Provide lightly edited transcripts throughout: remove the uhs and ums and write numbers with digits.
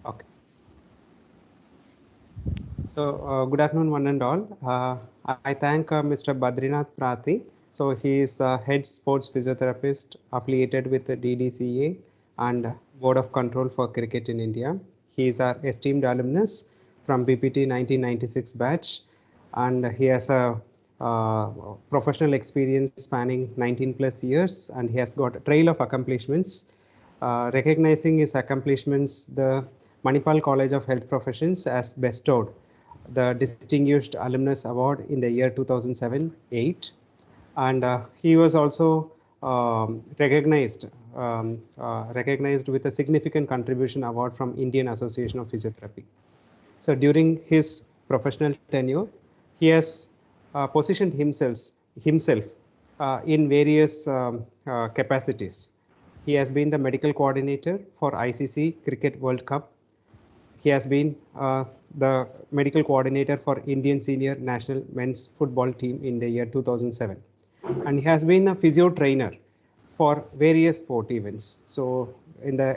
Okay. So, good afternoon, one and all. I thank Mr. Badrinath Prati. So, he is head sports physiotherapist affiliated with the DDCA and Board of Control for Cricket in India. He is our esteemed alumnus from BPT 1996 batch, and he has a professional experience spanning 19 plus years, and he has got a trail of accomplishments. Recognizing his accomplishments, the Manipal College of Health Professions has bestowed the Distinguished Alumnus Award in the year 2007-8, and he was also recognized with a significant contribution award from Indian Association of Physiotherapy. So during his professional tenure, he has positioned himself in various capacities. He has been the medical coordinator for ICC Cricket World Cup. He has been the medical coordinator for Indian senior national men's football team in the year 2007. And he has been a physio trainer for various sport events. So in the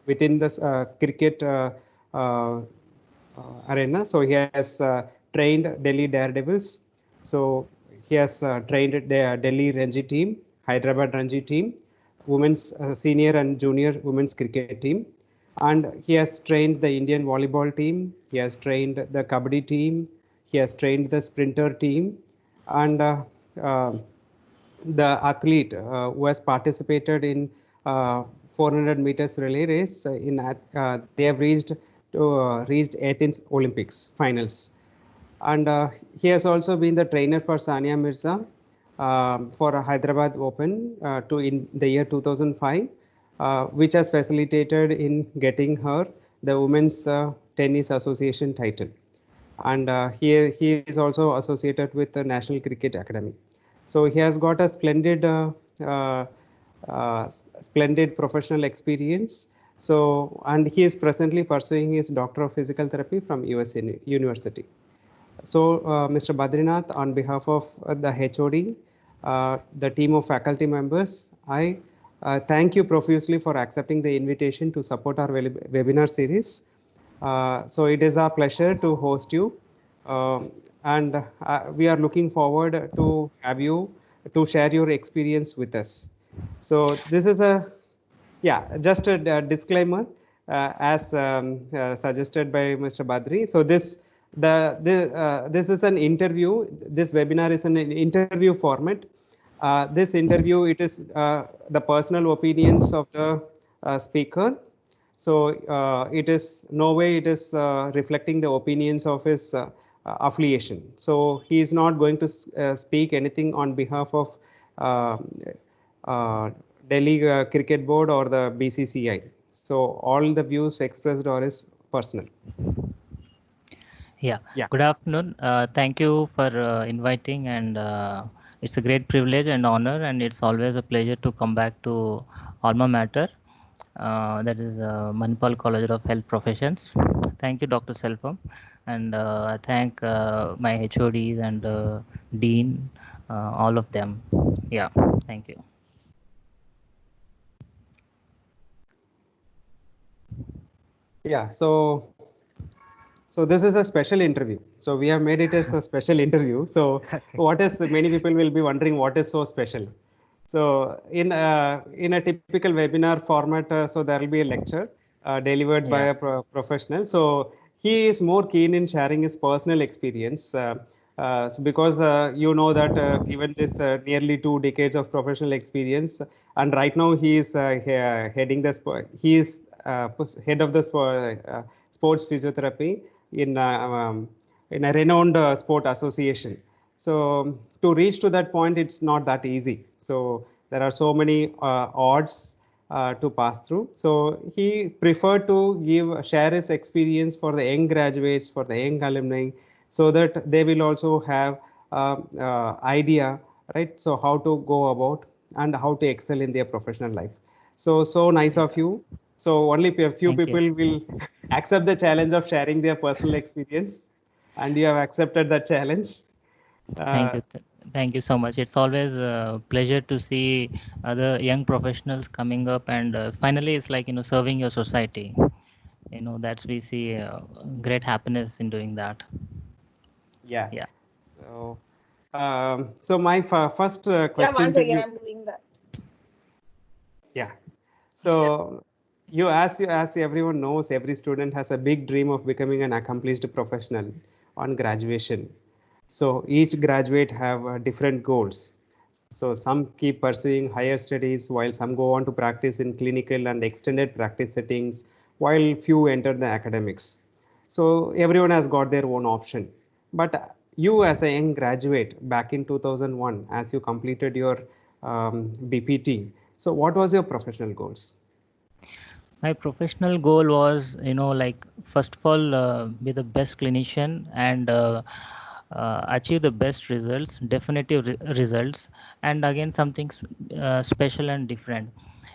within this cricket arena, so he has trained Delhi Daredevils. So he has trained the Delhi Ranji team, Hyderabad Ranji team, women's senior and junior women's cricket team, and he has trained the Indian volleyball team. He has trained the kabaddi team. He has trained the sprinter team, and uh, the athlete who has participated in 400 meters relay race they have reached Athens Olympics finals, and he has also been the trainer for Sania Mirza for a Hyderabad Open in the year 2005, which has facilitated in getting her the Women's Tennis Association title. And he is also associated with the National Cricket Academy. So he has got a uh, splendid professional experience. So, and he is presently pursuing his Doctor of Physical Therapy from US University. So, Mr. Badrinath, on behalf of the HOD, the team of faculty members, I thank you profusely for accepting the invitation to support our webinar series. So, it is our pleasure to host you, and we are looking forward to have you to share your experience with us. So, this is just a disclaimer as suggested by Mr. Badri. So this is an interview. This webinar is an interview format. This interview, it is the personal opinions of the speaker. So it is no way it is reflecting the opinions of his affiliation. So he is not going to speak anything on behalf of uh, uh, Delhi Cricket Board or the BCCI. So all the views expressed are is personal. Yeah. Yeah. Good afternoon. Thank you for inviting, and it's a great privilege and honor, and it's always a pleasure to come back to alma mater. That is Manipal College of Health Professions. Thank you, Dr. Selvam, and I thank my HODs and Dean, all of them. Yeah, thank you. Yeah. So this is a special interview. So we have made it as a special interview. So Okay. what is many people will be wondering what is so special. So in a typical webinar format, so there will be a lecture delivered by Yeah. a professional. So he is more keen in sharing his personal experience. So because you know that given this nearly 2 decades of professional experience, and right now he is heading the he is head of the sports physiotherapy in a renowned sport association. So to reach to that point, it's not that easy. So there are so many odds to pass through. So he preferred to share his experience for the young graduates, for the young alumni, so that they will also have idea, right? So how to go about and how to excel in their professional life. So nice of Yeah. you. So only a few Thank you. people will accept the challenge of sharing their personal experience, and you have accepted that challenge. Thank Uh, you. Thank you so much. It's always a pleasure to see other young professionals coming up, and finally, it's like serving your society. That's we see great happiness in doing that. Yeah. Yeah. So, so my first Yeah, once question to again, you. I'm doing that. Yeah. So as everyone knows, every student has a big dream of becoming an accomplished professional on graduation. So each graduate have different goals. So some keep pursuing higher studies while some go on to practice in clinical and extended practice settings while few enter the academics. So everyone has got their own option. But you as a young graduate back in 2001, as you completed your BPT, so what was your professional goals? My professional goal was, like first of all, be the best clinician and achieve the best results, definitive results, and again something special and different.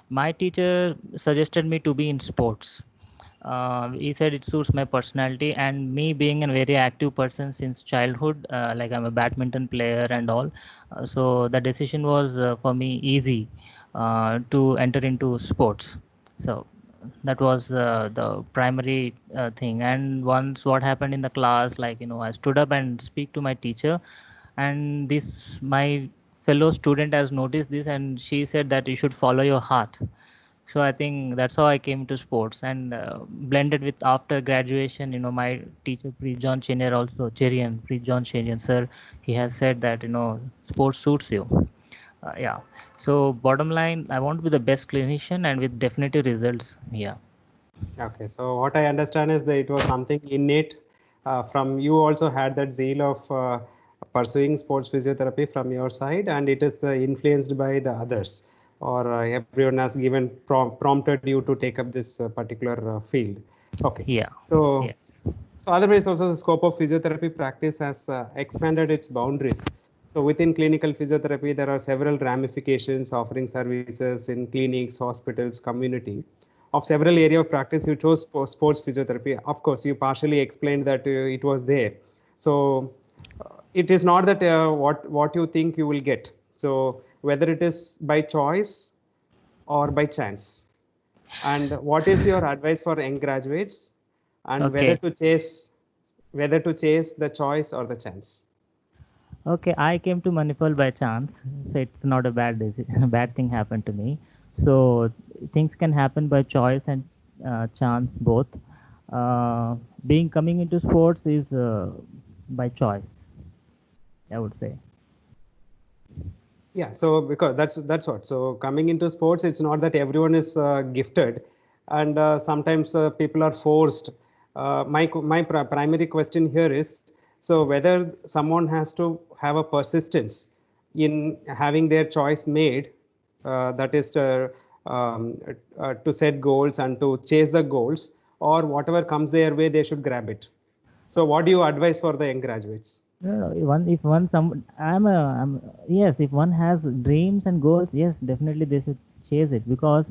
My teacher suggested me to be in sports. He said it suits my personality and me being a very active person since childhood. Like I'm a badminton player and all, so the decision was for me easy to enter into sports. So that was the primary thing. And once what happened in the class, like I stood up and speak to my teacher, and this my fellow student has noticed this, and she said that you should follow your heart. So I think that's how I came to sports, and blended with after graduation, my teacher Preet John Chenier, also Cherian Preet John Chenier sir, he has said that sports suits you. Yeah. So bottom line, I want to be the best clinician and with definitive results. Yeah. Okay, so what I understand is that it was something innate from you also had that zeal of pursuing sports physiotherapy from your side, and it is influenced by the others, or everyone has given prompted you to take up this particular field. Okay, Yeah. so Yes. so otherwise also the scope of physiotherapy practice has expanded its boundaries. So within clinical physiotherapy, there are several ramifications offering services in clinics, hospitals, community. Of several area of practice, you chose sports physiotherapy. Of course, you partially explained that it was there. So it is not that what you think you will get. So whether it is by choice or by chance, and what is your advice for young graduates, and Okay. whether to chase the choice or the chance? Okay, I came to Manipal by chance, so it's not a bad thing happened to me. So things can happen by choice and chance both. Being coming into sports is by choice, I would say. Yeah, so because that's what. So coming into sports, it's not that everyone is gifted, and sometimes people are forced. My primary question here is, so whether someone has to have a persistence in having their choice made, that is to set goals and to chase the goals, or whatever comes their way, they should grab it. So what do you advise for the young graduates? No, no, if one some I'm yes, if one has dreams and goals, yes, definitely they should chase it, because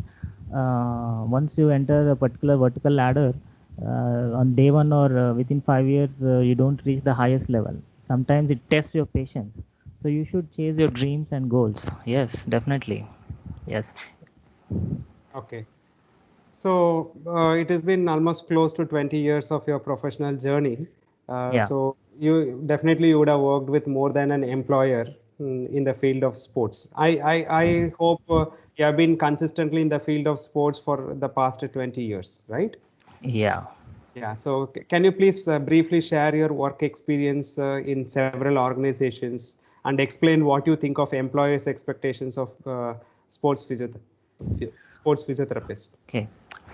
once you enter a particular vertical ladder, on day one or within 5 years, you don't reach the highest level. Sometimes it tests your patience, so you should chase your dreams and goals. Yes, definitely. Yes. Okay. So it has been almost close to 20 years of your professional journey. Yeah. So you would have worked with more than an employer in the field of sports. I hope you have been consistently in the field of sports for the past 20 years, right? Yeah. Yeah. So can you please briefly share your work experience in several organizations and explain what you think of employers' expectations of sports physiotherapist? Okay.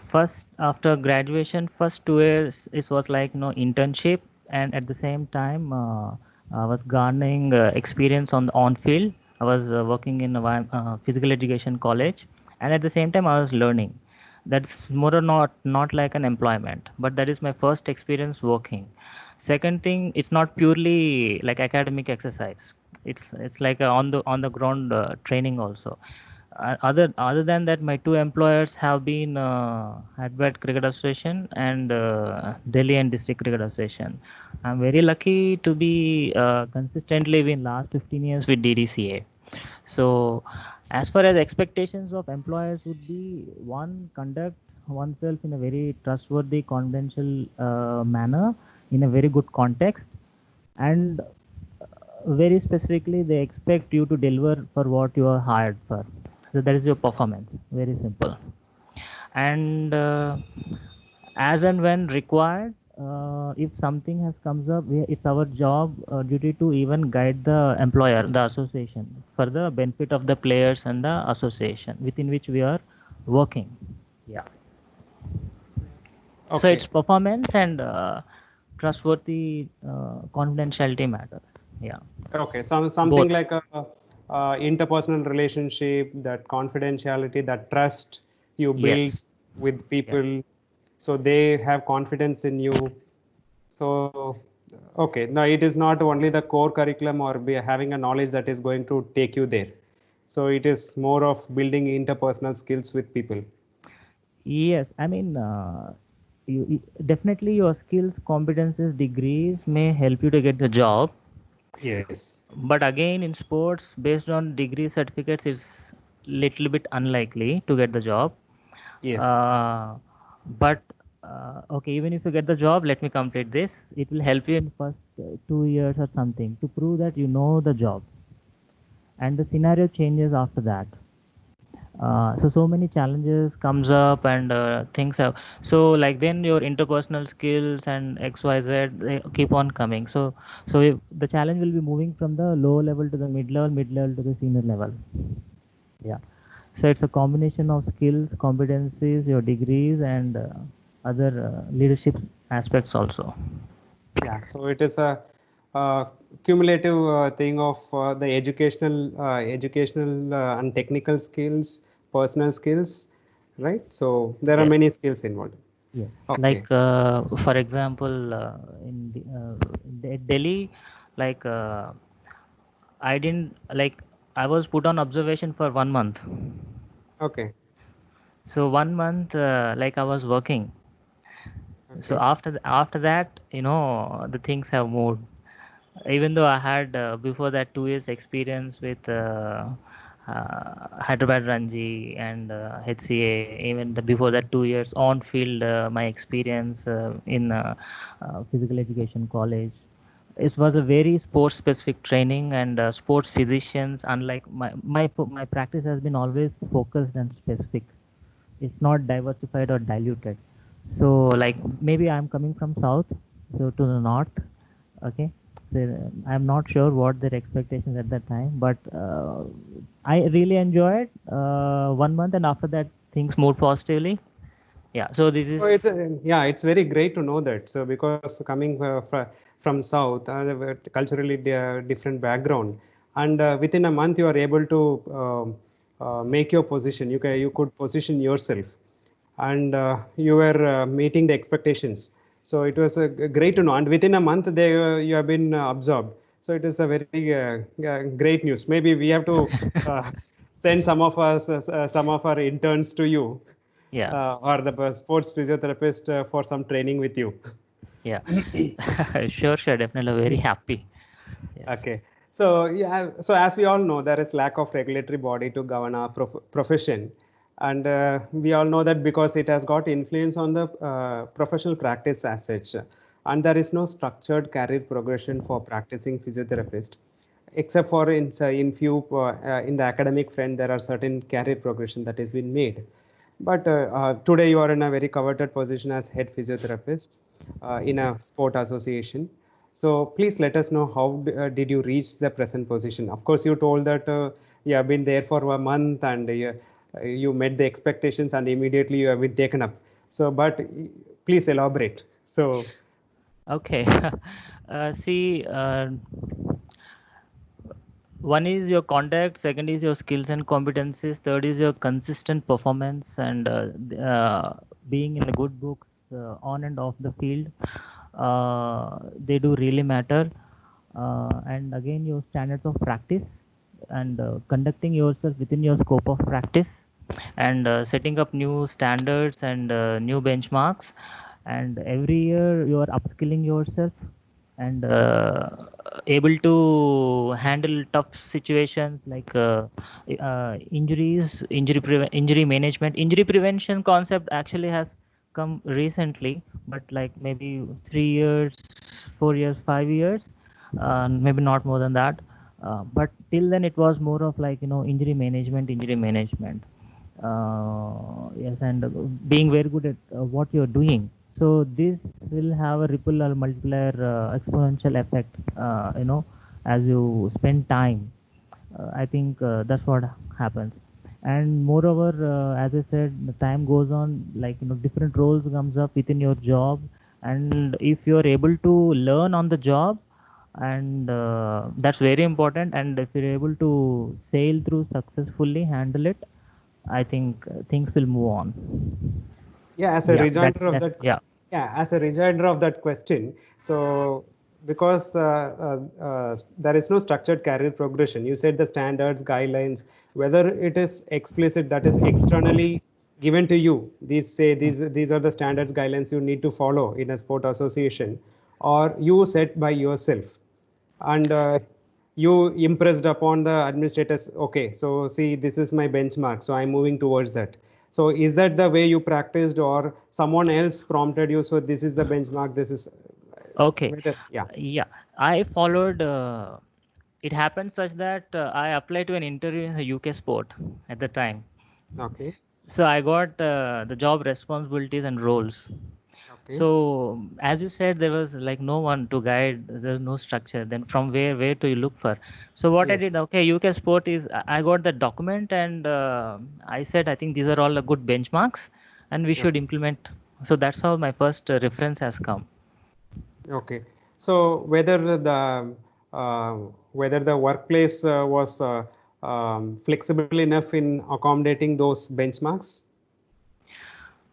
First, after graduation, first 2 years it was like internship, and at the same time, I was garnering experience on field. I was working in a physical education college, and at the same time, I was learning. That's more or not like an employment, but that is my first experience working. Second thing, it's not purely like academic exercise. It's like a on the ground training also. Other than that, my two employers have been Hyderabad Cricket Association and Delhi and District Cricket Association. I'm very lucky to be consistently in last 15 years with DDCA. So, as far as expectations of employers would be, one, conduct oneself in a very trustworthy, confidential manner, in a very good context, and very specifically, they expect you to deliver for what you are hired for. So that is your performance. Very simple. And as and when required, if something has comes up, it's our job duty to even guide the employer, the association, for the benefit of the players and the association within which we are working. Yeah. So Okay. it's performance and trustworthy confidentiality matters. Yeah. Okay, something Both. like a interpersonal relationship, that confidentiality, that trust you build Yes. with Yeah. people, so they have confidence in you. So, okay, now it is not only the core curriculum or be having a knowledge that is going to take you there. So it is more of building interpersonal skills with people. Yes, I mean, definitely your skills, competences, degrees may help you to get the job. Yes. But again, in sports, based on degree certificates, it's little bit unlikely to get the job. Yes. Uh, but okay, even if you get the job, let me complete this. It will help you in first 2 years or something to prove that you know the job, and the scenario changes after that. So many challenges comes up and things have, so like then your interpersonal skills and xyz, they keep on coming. So if the challenge will be moving from the low level to the mid level to the senior level. Yeah. So it's a combination of skills, competencies, your degrees, and other leadership aspects also. Yeah, so it is a cumulative thing of the educational and technical skills, personal skills, right? So there are Yes. many skills involved. Yes, Okay. like for example, in Delhi, like I didn't like I was put on observation for 1 month. Okay. So 1 month, like I was working. So Okay. after that, the things have moved. Even though I had before that 2 years experience with Hyderabad Ranji and HCA, even before that 2 years on field, my experience in physical education college. It was a very sports specific training and sports physicians. Unlike my practice has been always focused and specific. It's not diversified or diluted. So like maybe I'm coming from south, so to the north. Okay. So I'm not sure what their expectations at that time, but I really enjoyed 1 month, and after that things moved positively. Yeah, so this So is. it's yeah, it's very great to know that. So because coming from south, culturally different background, and within a month you are able to make your position. You could position yourself, and you were meeting the expectations. So it was great to know. And within a month, you have been absorbed. So it is a very great news. Maybe we have to uh, send some of us, some of our interns to you Yeah. or the sports physiotherapist for some training with you. Yeah. Sure, definitely very happy. Yes. Okay. So yeah, so as we all know, there is lack of regulatory body to govern our profession, and we all know that because it has got influence on the professional practice as such, and there is no structured career progression for practicing physiotherapist, except for in few in the academic front there are certain career progression that has been made. But today you are in a very coveted position as head physiotherapist in a sport association. So please let us know how did you reach the present position. Of course, you told that you have been there for a month and you met the expectations and immediately you have been taken up. So, but please elaborate. So, Okay. See, one is your contact, second is your skills and competencies, third is your consistent performance, and being in the good books on and off the field. They do really matter. And again, your standards of practice and conducting yourself within your scope of practice, and setting up new standards and new benchmarks, and every year you are upskilling yourself. and able to handle tough situations like injuries, injury management. Injury prevention concept actually has come recently, but like maybe 3 years, 4 years, 5 years, maybe not more than that. But till then, it was more of like injury management. Yes, and being very good at what you're doing. So this will have a ripple or multiplier exponential effect. As you spend time. I think that's what happens. And moreover, as I said, the time goes on, like different roles comes up within your job, and if you're able to learn on the job, and that's very important. And if you're able to sail through successfully, handle it, I think things will move on. Yeah, as a Yeah, rejoinder of that that, yeah. yeah, as a rejoinder of that question, so because there is no structured career progression, you said the standards, guidelines, whether it is explicit, that is externally given to you, these are the standards, guidelines you need to follow in a sport association, or you set by yourself, and you impressed upon the administrators, okay, so see, this is my benchmark, so I'm moving towards that. So is that the way you practiced, or someone else prompted you, so this is the benchmark, this is Okay. whether, yeah. Yeah, I followed. It happened such that I applied to an interview in the UK sport at the time. Okay. So I got the job responsibilities and roles. Okay. So as you said, there was like no one to guide. There's no structure. Then from where do you look for? So what I did, Yes. okay, UK sport is I got the document, and I said I think these are all the good benchmarks, and we should Okay. implement. So that's how my first reference has come. Okay. So uh, whether the workplace was flexible enough in accommodating those benchmarks?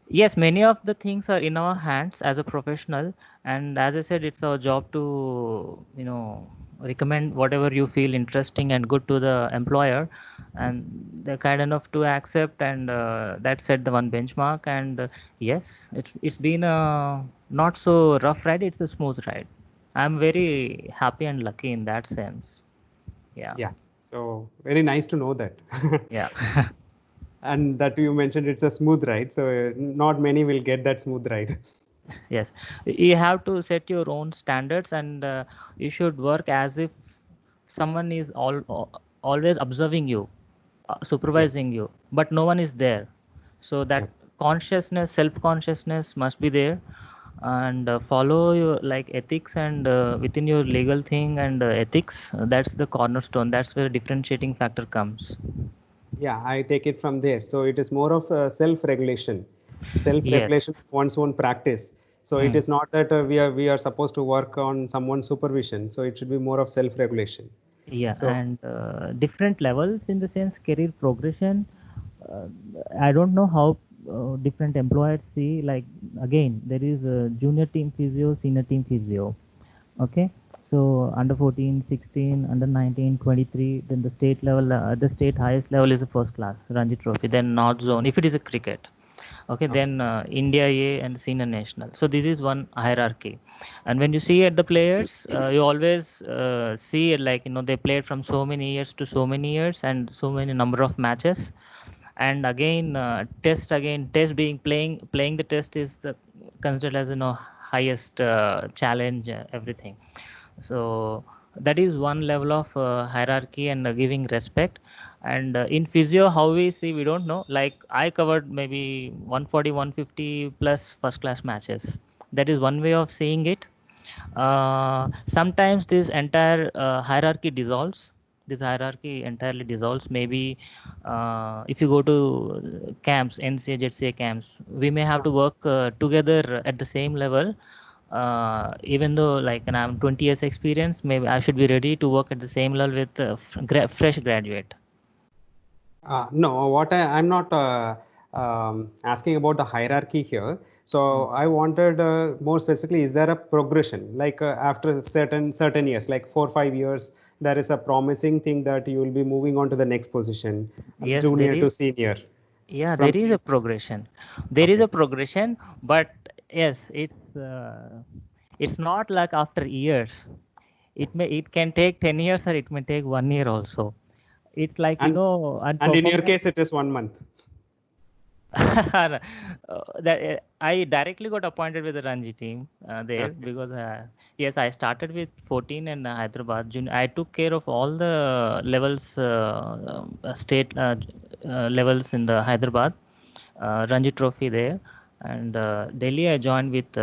Yes, many of the things are in our hands as a professional, and as I said, it's our job to recommend whatever you feel interesting and good to the employer, and they're kind enough to accept, and that set the one benchmark. And yes, it's been a not so rough ride; it's a smooth ride. I'm very happy and lucky in that sense. Yeah, Yeah. So very nice to know that. yeah. And that you mentioned it's a smooth ride, so not many will get that smooth ride. Yes, you have to set your own standards, and you should work as if someone is always observing you, Yeah. supervising you, but no one is there. So that Yeah. consciousness, self consciousness must be there, and follow your like ethics, and within your legal thing and ethics, that's the cornerstone. That's where differentiating factor comes. Yeah, I take it from there. So it is more of self-regulation, self-regulation of Yes. one's own practice. So it Hmm. is not that we are supposed to work on someone's supervision. So it should be more of self-regulation. Yeah, So and different levels in the sense career progression. Uh, I don't know how different employers see. Like again, there is a junior team physio, senior team physio. Okay, so under 14, 16, under 19, 23. Then the state level, the state highest level is the first class, Ranji Trophy. Then North Zone, if it is a cricket. Okay, okay. then India A and senior national. So this is one hierarchy. And when you see at the players, you always see it like they played from so many years to so many years and so many number of matches. And again, test being playing the test is considered as highest challenge, everything. So that is one level of hierarchy and giving respect. And in physio, how we see, we don't know. Like I covered maybe 140, 150 plus first class matches. That is one way of seeing it. Sometimes this entire hierarchy dissolves. This hierarchy entirely dissolves. Maybe if you go to camps, NCA, JCA camps, we may have to work together at the same level. Even though like and I'm 20 years experience, maybe I should be ready to work at the same level with fresh graduate. No, I'm not asking about the hierarchy here. Hmm. So I wanted more specifically, is there a progression? Like after certain years, like 4 5 years, there is a promising thing that you will be moving on to the next position, Yes, there junior is. to senior, Yeah, there from is a senior. progression. There is Okay. a progression, but yes, it's It's not like after years. It can take 10 years or it may take 1 year also. It's like, And and in your performance. case, it is 1 month. I directly got appointed with the Ranji team there Okay. because yes, I started with 14 in Hyderabad. I took care of all the levels, state levels in the Hyderabad Ranji Trophy there, and Delhi I joined with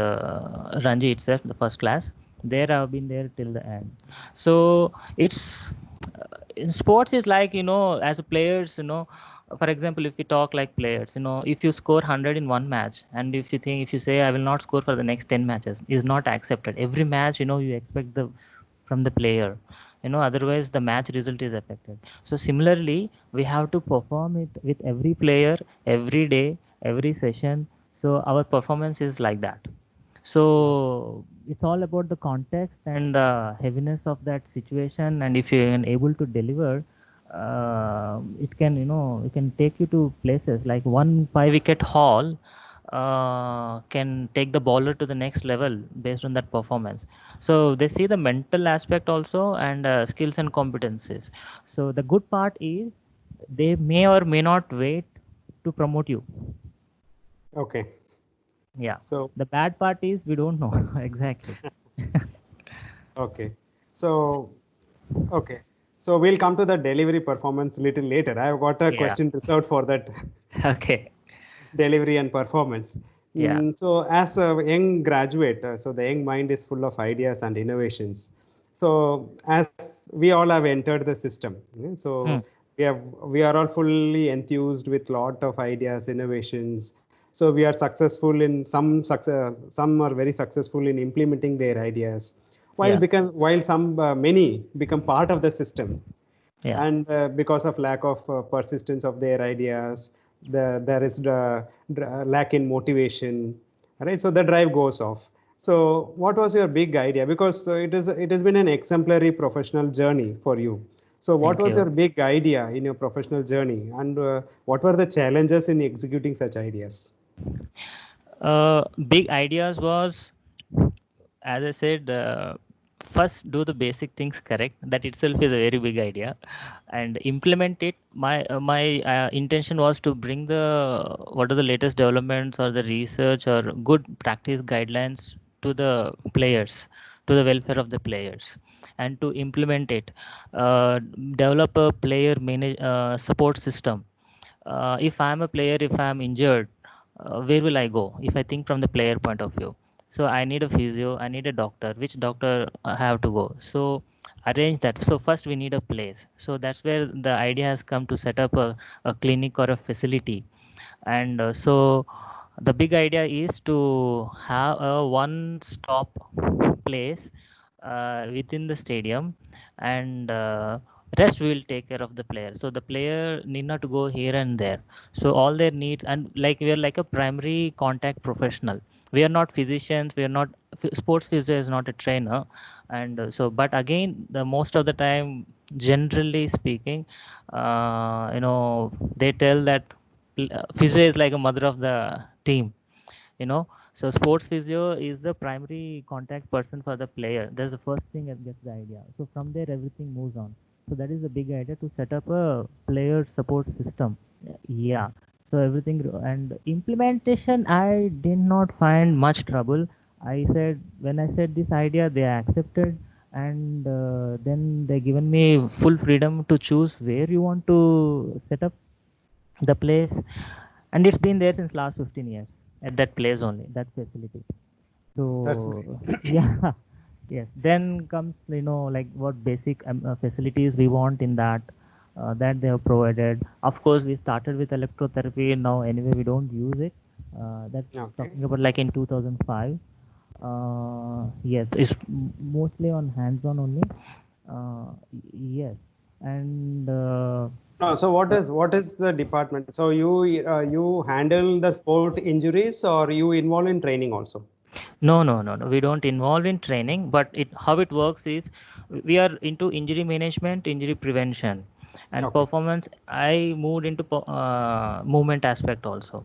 Ranji itself, the first class. There I've been there till the end. So it's in sports is like, as a players, for example, if we talk like players, if you score 100 in one match, and if you say I will not score for the next 10 matches, is not accepted. Every match, you expect the from the player, otherwise the match result is affected. So similarly, we have to perform it with every player, every day, every session. So our performance is like that. So it's all about the context and the heaviness of that situation, and if you are able to deliver, it can take you to places like one 5 wicket haul can take the bowler to the next level based on that performance. So they see the mental aspect also, and skills and competencies. So the good part is they may or may not wait to promote you. Okay. Yeah. So The bad part is we don't know exactly. okay. So okay. So we'll come to the delivery performance a little later. I've got a Yeah. question reserved for that Okay. delivery and performance. Yeah. So as a young graduate, so the young mind is full of ideas and innovations. So as we all have entered the system, Hmm. so we are all fully enthused with lot of ideas, innovations. So we are successful in some success, some are very successful in implementing their ideas, Yeah. while some many become part of the system, Yeah. and because of lack of persistence of their ideas, there is the lack in motivation, right? So the drive goes off. So what was your big idea? Because it has been an exemplary professional journey for you. So what Thank was you. your big idea in your professional journey, and what were the challenges in executing such ideas? Big ideas was, as I said, first do the basic things correct. That itself is a very big idea, and implement it. My intention was to bring the what are the latest developments or the research or good practice guidelines to the players, to the welfare of the players, and to implement it. Develop a player support system. If I'm a player, if I'm injured, where will I go? If I think from the player point of view, so I need a physio, I need a doctor. Which doctor I have to go? So arrange that. So first we need a place. So that's where the idea has come to set up a clinic or a facility. And so the big idea is to have a one stop place within the stadium, and rest we will take care of the player. So the player need not to go here and there. So all their needs, and like we are like a primary contact professional. We are not physicians, we are not sports physio is not a trainer. And but again, the most of the time, generally speaking, they tell that physio is like a mother of the team, you know so sports physio is the primary contact person for the player. That's the first thing that gets the idea. So from there everything moves on. So that is the big idea, to set up a player support system. Yeah. So everything, and implementation, I did not find much trouble. I said, when I said this idea, they accepted, and then they given me full freedom to choose where you want to set up the place. And it's been there since last 15 years at that place only, that facility. That's great. So yeah. Yes, then comes, like what basic facilities we want in that, that they have provided. Of course, we started with electrotherapy. Now anyway we don't use it. That's Okay. talking about like in 2005. Yes, it's mostly on hands-on only. Yes. And No, so what is the department? So you handle the sport injuries, or you involve in training also? no, no, no, no. We don't involve in training, but how it works is we are into injury management, injury prevention. And Okay. performance, I moved into movement aspect also.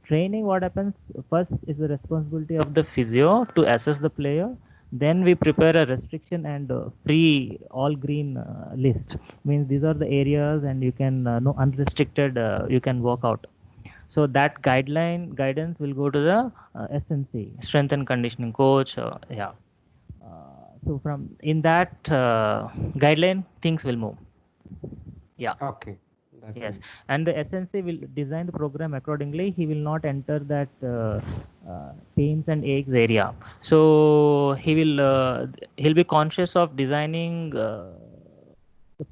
Training, what happens first is the responsibility of the physio to assess the player. Then we prepare a restriction and free all green list. Means these are the areas, and you can no unrestricted. You can walk out. So that guidance will go to the SNC, strength and conditioning coach. Yeah. So from in that guideline, things will move. Yeah. Okay. That's Yes, great. and the SNC will design the program accordingly. He will not enter that pains and aches area. So he'll be conscious of designing the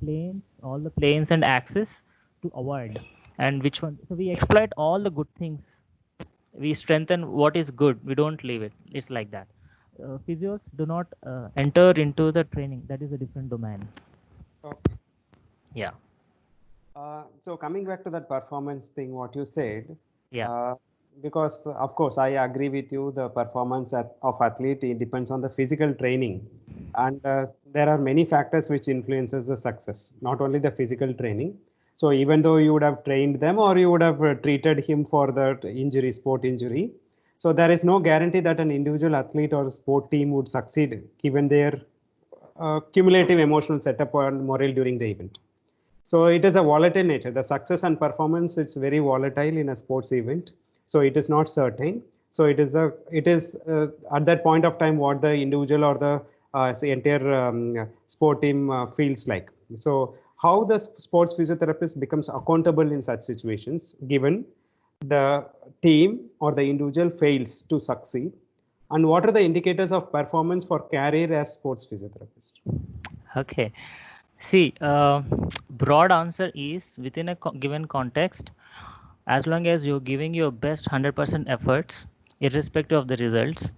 planes, all the planes and axis to avoid, and which one. So we exploit all the good things. We strengthen what is good. We don't leave it. It's like that. Physios do not enter into the training. That is a different domain. Okay. Yeah. So coming back to that performance thing, what you said, Yeah. because of course I agree with you, the performance of athlete it depends on the physical training, and there are many factors which influences the success, not only the physical training. So even though you would have trained them or you would have treated him for that injury, sport injury, so there is no guarantee that an individual athlete or sport team would succeed given their cumulative emotional setup and morale during the event. So it is a volatile nature. The success and performance, it's very volatile in a sports event. So it is not certain. So it is at that point of time what the individual or the say entire sport team feels like. So how the sports physiotherapist becomes accountable in such situations, given the team or the individual fails to succeed, and what are the indicators of performance for career as sports physiotherapist? Okay. See, broad answer is within a given context, as long as you're giving your best 100% efforts, irrespective of the results,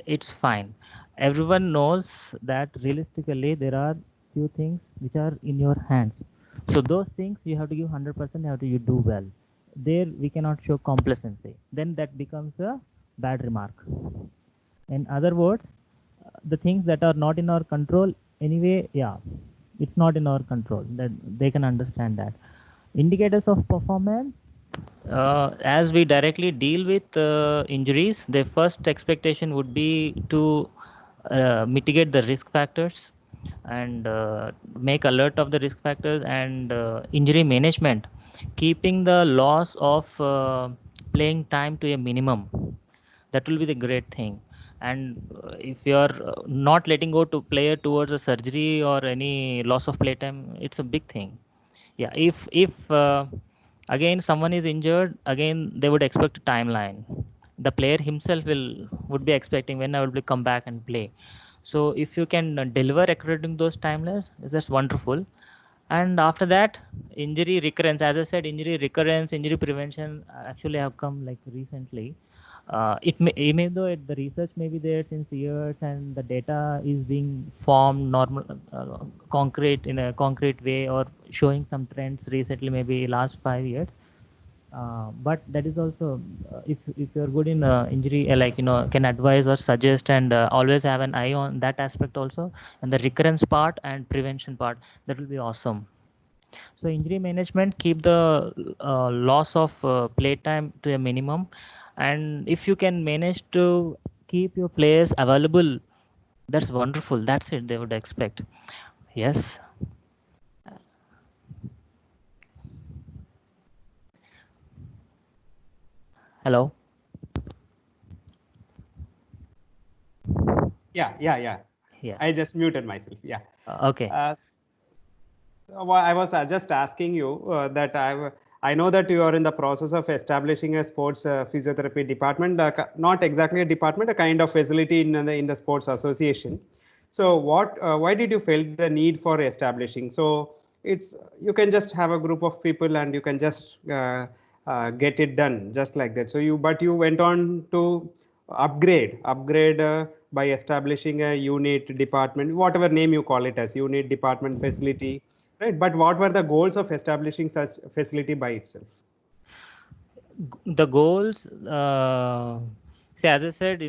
it's fine. Everyone knows that realistically there are few things which are in your hands. So those things you have to give 100%, you have to you do well. There we cannot show complacency. Then that becomes a bad remark. In other words, the things that are not in our control anyway, yeah, it's not in our control. That they can understand that. Indicators of performance, as we directly deal with injuries, the first expectation would be to mitigate the risk factors and make alert of the risk factors and injury management, keeping the loss of playing time to a minimum. That will be the great thing. And if you are not letting go to player towards a surgery or any loss of playtime, it's a big thing. Yeah, if again someone is injured, again they would expect a timeline. The player himself would be expecting when I will be come back and play. So if you can deliver according to those timelines, that's wonderful. And after that, injury recurrence, as I said, injury recurrence, injury prevention actually have come like recently. Even though the research may be there since years and the data is being formed normal, concrete in a concrete way, or showing some trends recently, maybe last 5 years. But that is also, if you're good in injury, like can advise or suggest, and always have an eye on that aspect also, and the recurrence part and prevention part, that will be awesome. So injury management, keep the loss of playtime to a minimum, and if you can manage to keep your players available, that's wonderful. That's it. They would expect. Yes. Hello. Yeah. Yeah. I just muted myself. Yeah. Okay. I was just asking you that I know that you are in the process of establishing a sports physiotherapy department, not exactly a department, a kind of facility in the sports association. So why did you feel the need for establishing? So it's you can just have a group of people and you can just get it done just like that. So you went on to upgrade by establishing a unit department, whatever name you call it as unit department facility. Right, but what were the goals of establishing such facility by itself? The goals, see, as I said,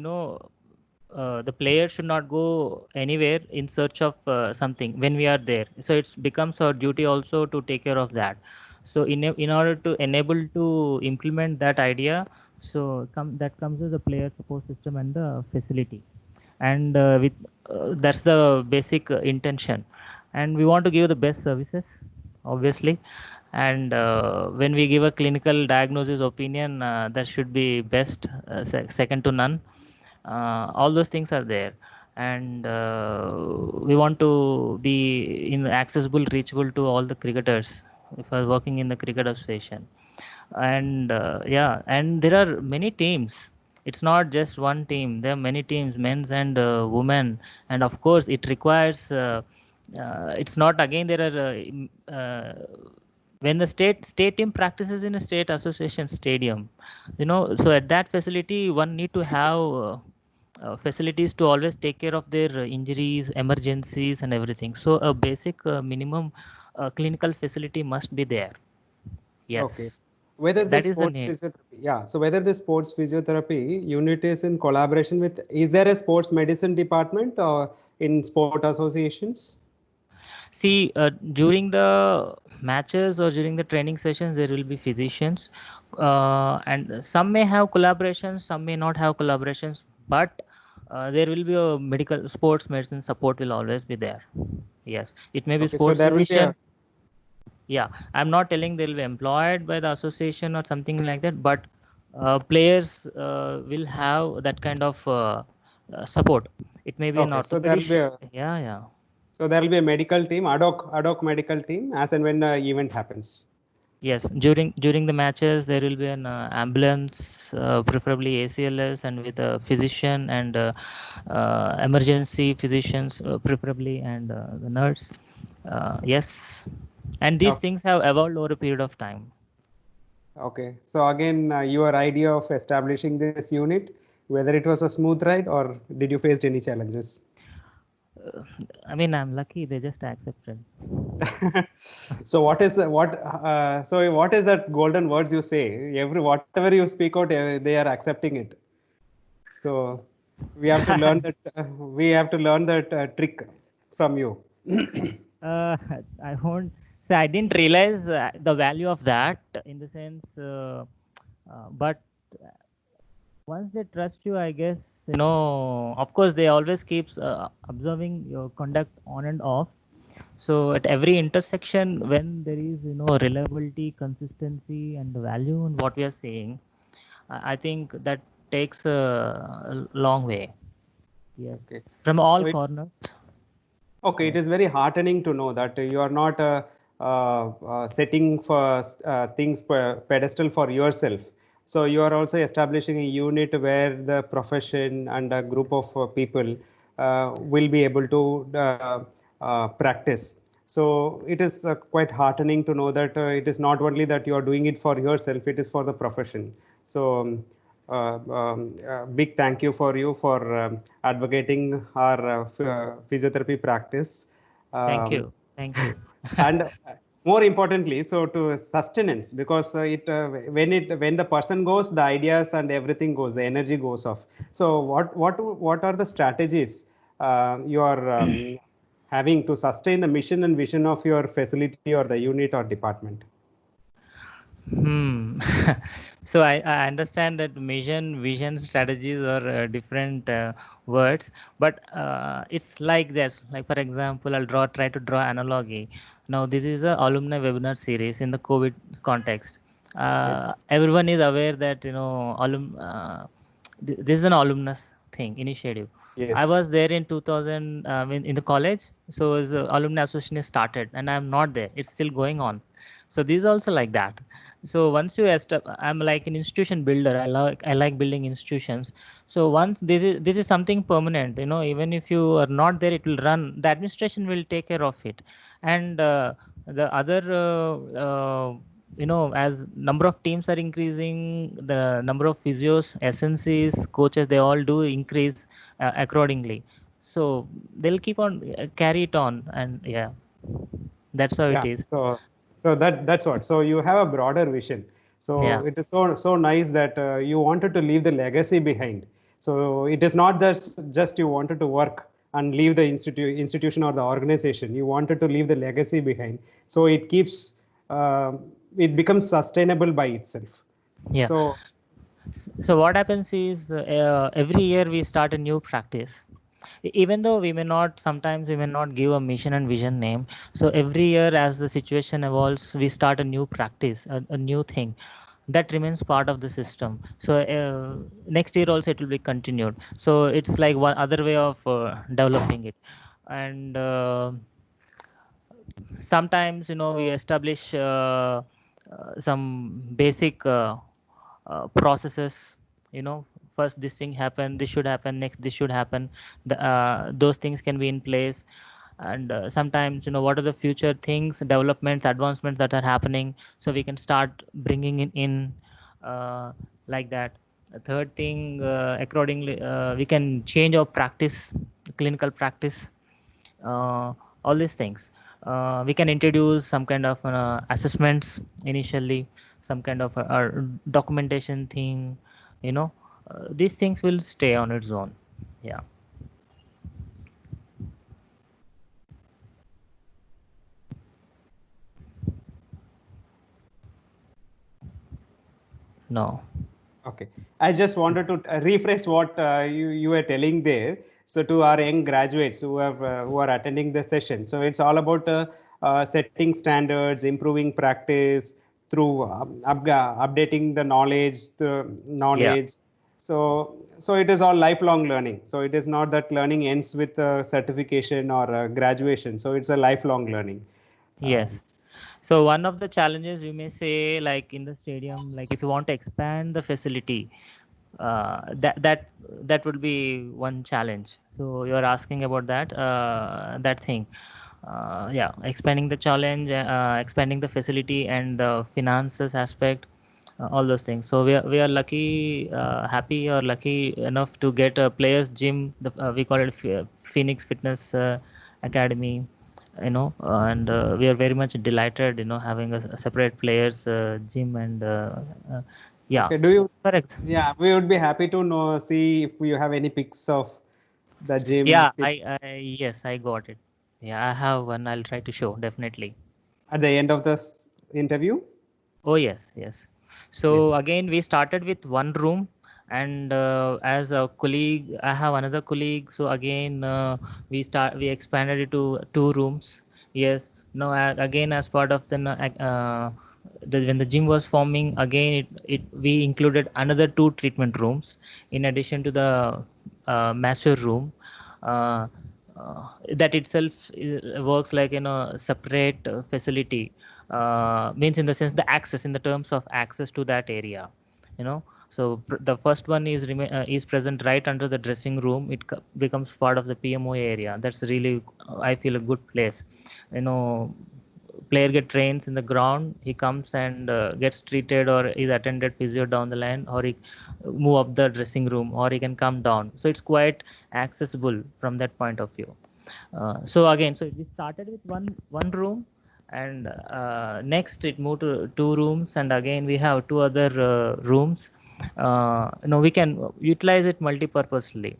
the player should not go anywhere in search of something when we are there. So it becomes our duty also to take care of that. So in order to enable to implement that idea, so that comes with the player support system and the facility, and with that's the basic intention, and we want to give the best services, obviously. And when we give a clinical diagnosis opinion, that should be best, second to none. All those things are there, and we want to be in accessible, reachable to all the cricketers if I was working in the cricket association. And yeah, and there are many teams. It's not just one team, there are many teams, men's and women. And of course it requires it's not, again, there are when the state team practices in a state association stadium, so at that facility one need to have facilities to always take care of their injuries, emergencies, and everything. So a basic minimum clinical facility must be there. Okay. Yes, Whether the that is the sports need. physiotherapy, yeah. So whether the sports physiotherapy unit is in collaboration with, is there a sports medicine department or in sport associations? See, during the matches or during the training sessions, there will be physicians, and some may have collaborations, some may not have collaborations, but there will be a medical sports medicine support will always be there. Yes, it may be Okay, so sports there will be a, physician. Yeah, I'm not telling they'll be employed by the association or something like that, but players will have that kind of support. It may be an okay, so there will be orthopedic. a, Yeah, yeah. so there will be a medical team, ad hoc medical team as and when the event happens. Yes, during the matches there will be an ambulance, preferably ACLS, and with a physician and emergency physicians, preferably, and the nurse. Yes, and these Okay. things have evolved over a period of time. Okay. So again, your idea of establishing this unit, whether it was a smooth ride or did you face any challenges? I mean, I'm lucky they just accepted. So what is that golden words you say? Whatever you speak out, they are accepting it. So we have to learn that trick from you. uh, I won't say I didn't realize the value of that, in the sense, but once they trust you, I guess, of course they always keeps observing your conduct on and off. So at every intersection, when there is, reliability, consistency, and the value in what we are saying, I think that takes a long way. Yes, Okay. from all So it corners. Okay, it Yes. is very heartening to know that you are not setting for things pedestal for yourself. So you are also establishing a unit where the profession and a group of people will be able to practice. So it is quite heartening to know that it is not only that you are doing it for yourself; it is for the profession. So. Big thank you for you for advocating our physiotherapy practice. Thank Um, you. Thank you. and more importantly, so to sustenance, because when the person goes, the ideas and everything goes, the energy goes off. So what are the strategies you are having to sustain the mission and vision of your facility or the unit or department? Hmm. So I understand that mission, vision, strategies are different words, but it's like this. Like, for example, try to draw analogy. Now, this is a alumni webinar series in the COVID context. Yes. Everyone is aware that, this is an alumnus thing, initiative. I Yes. was there in 2000, in the college, so the alumni association is started, and I'm not there. It's still going on. So this is also like that. So once you I'm like an institution builder. I like building institutions. So once this is something permanent, even if you are not there, it will run. The administration will take care of it, and the other as number of teams are increasing, the number of physios, SNCs, coaches, they all do increase accordingly. So they'll keep on carry it on, and yeah, that's how it Yeah. is. So that's what. So you have a broader vision. So Yeah. it is so nice that you wanted to leave the legacy behind. So it is not that just you wanted to work and leave the institution or the organization. You wanted to leave the legacy behind. So it keeps, it becomes sustainable by itself. Yeah. So So what happens is every year we start a new practice. Even though we may not, sometimes we may not give a mission and vision name. So every year as the situation evolves, we start a new practice, a new thing that remains part of the system. So next year also it will be continued. So it's like one other way of developing it. And sometimes we establish some basic processes. First this thing happen, this should happen, next this should happen. Those things can be in place. And sometimes what are the future things, developments, advancements that are happening, so we can start bringing it in, like that. A third thing, accordingly we can change our practice, clinical practice, uh, all these things. We can introduce some kind of assessments initially, some kind of documentation thing. These things will stay on its own. Yeah. No. okay, I just wanted to rephrase what you were telling there. So to our young graduates who are attending the session, so it's all about setting standards, improving practice through updating the Yeah. knowledge. So it is all lifelong learning. So it is not that learning ends with certification or graduation. So it's a lifelong learning. Yes. So one of the challenges you may say, like in the stadium, like if you want to expand the facility, that would be one challenge. So you're asking about that thing. Yeah, expanding the challenge, expanding the facility and the finances aspect, all those things. So we are lucky, happy or lucky enough to get a players gym. We call it Phoenix Fitness Academy. And we are very much delighted, having a separate players gym. And yeah, Okay, do you? correct. Yeah, we would be happy to know, see if you have any pics of the gym Yeah, yes, I got it. Yeah, I have one. I'll try to show, definitely. at the end of the interview. Oh yes, yes. So Yes. again, we started with one room, and as a colleague, I have another colleague. So again, we expanded it to two rooms. Yes. No, again, as part of when the gym was forming, again it we included another two treatment rooms in addition to the master room. Uh, that itself works like separate facility, means in the sense the access, in the terms of access to that area. So the first one is present right under the dressing room. Becomes part of the PMO area. That's really, I feel, a good place. you know Player get trains in the ground, he comes and gets treated or is attended physio down the line, or he move up the dressing room, or he can come down. So it's quite accessible from that point of view. So again, so we started with one room, and next it moved to two rooms, and again we have two other rooms. We can utilize it multi-purposely,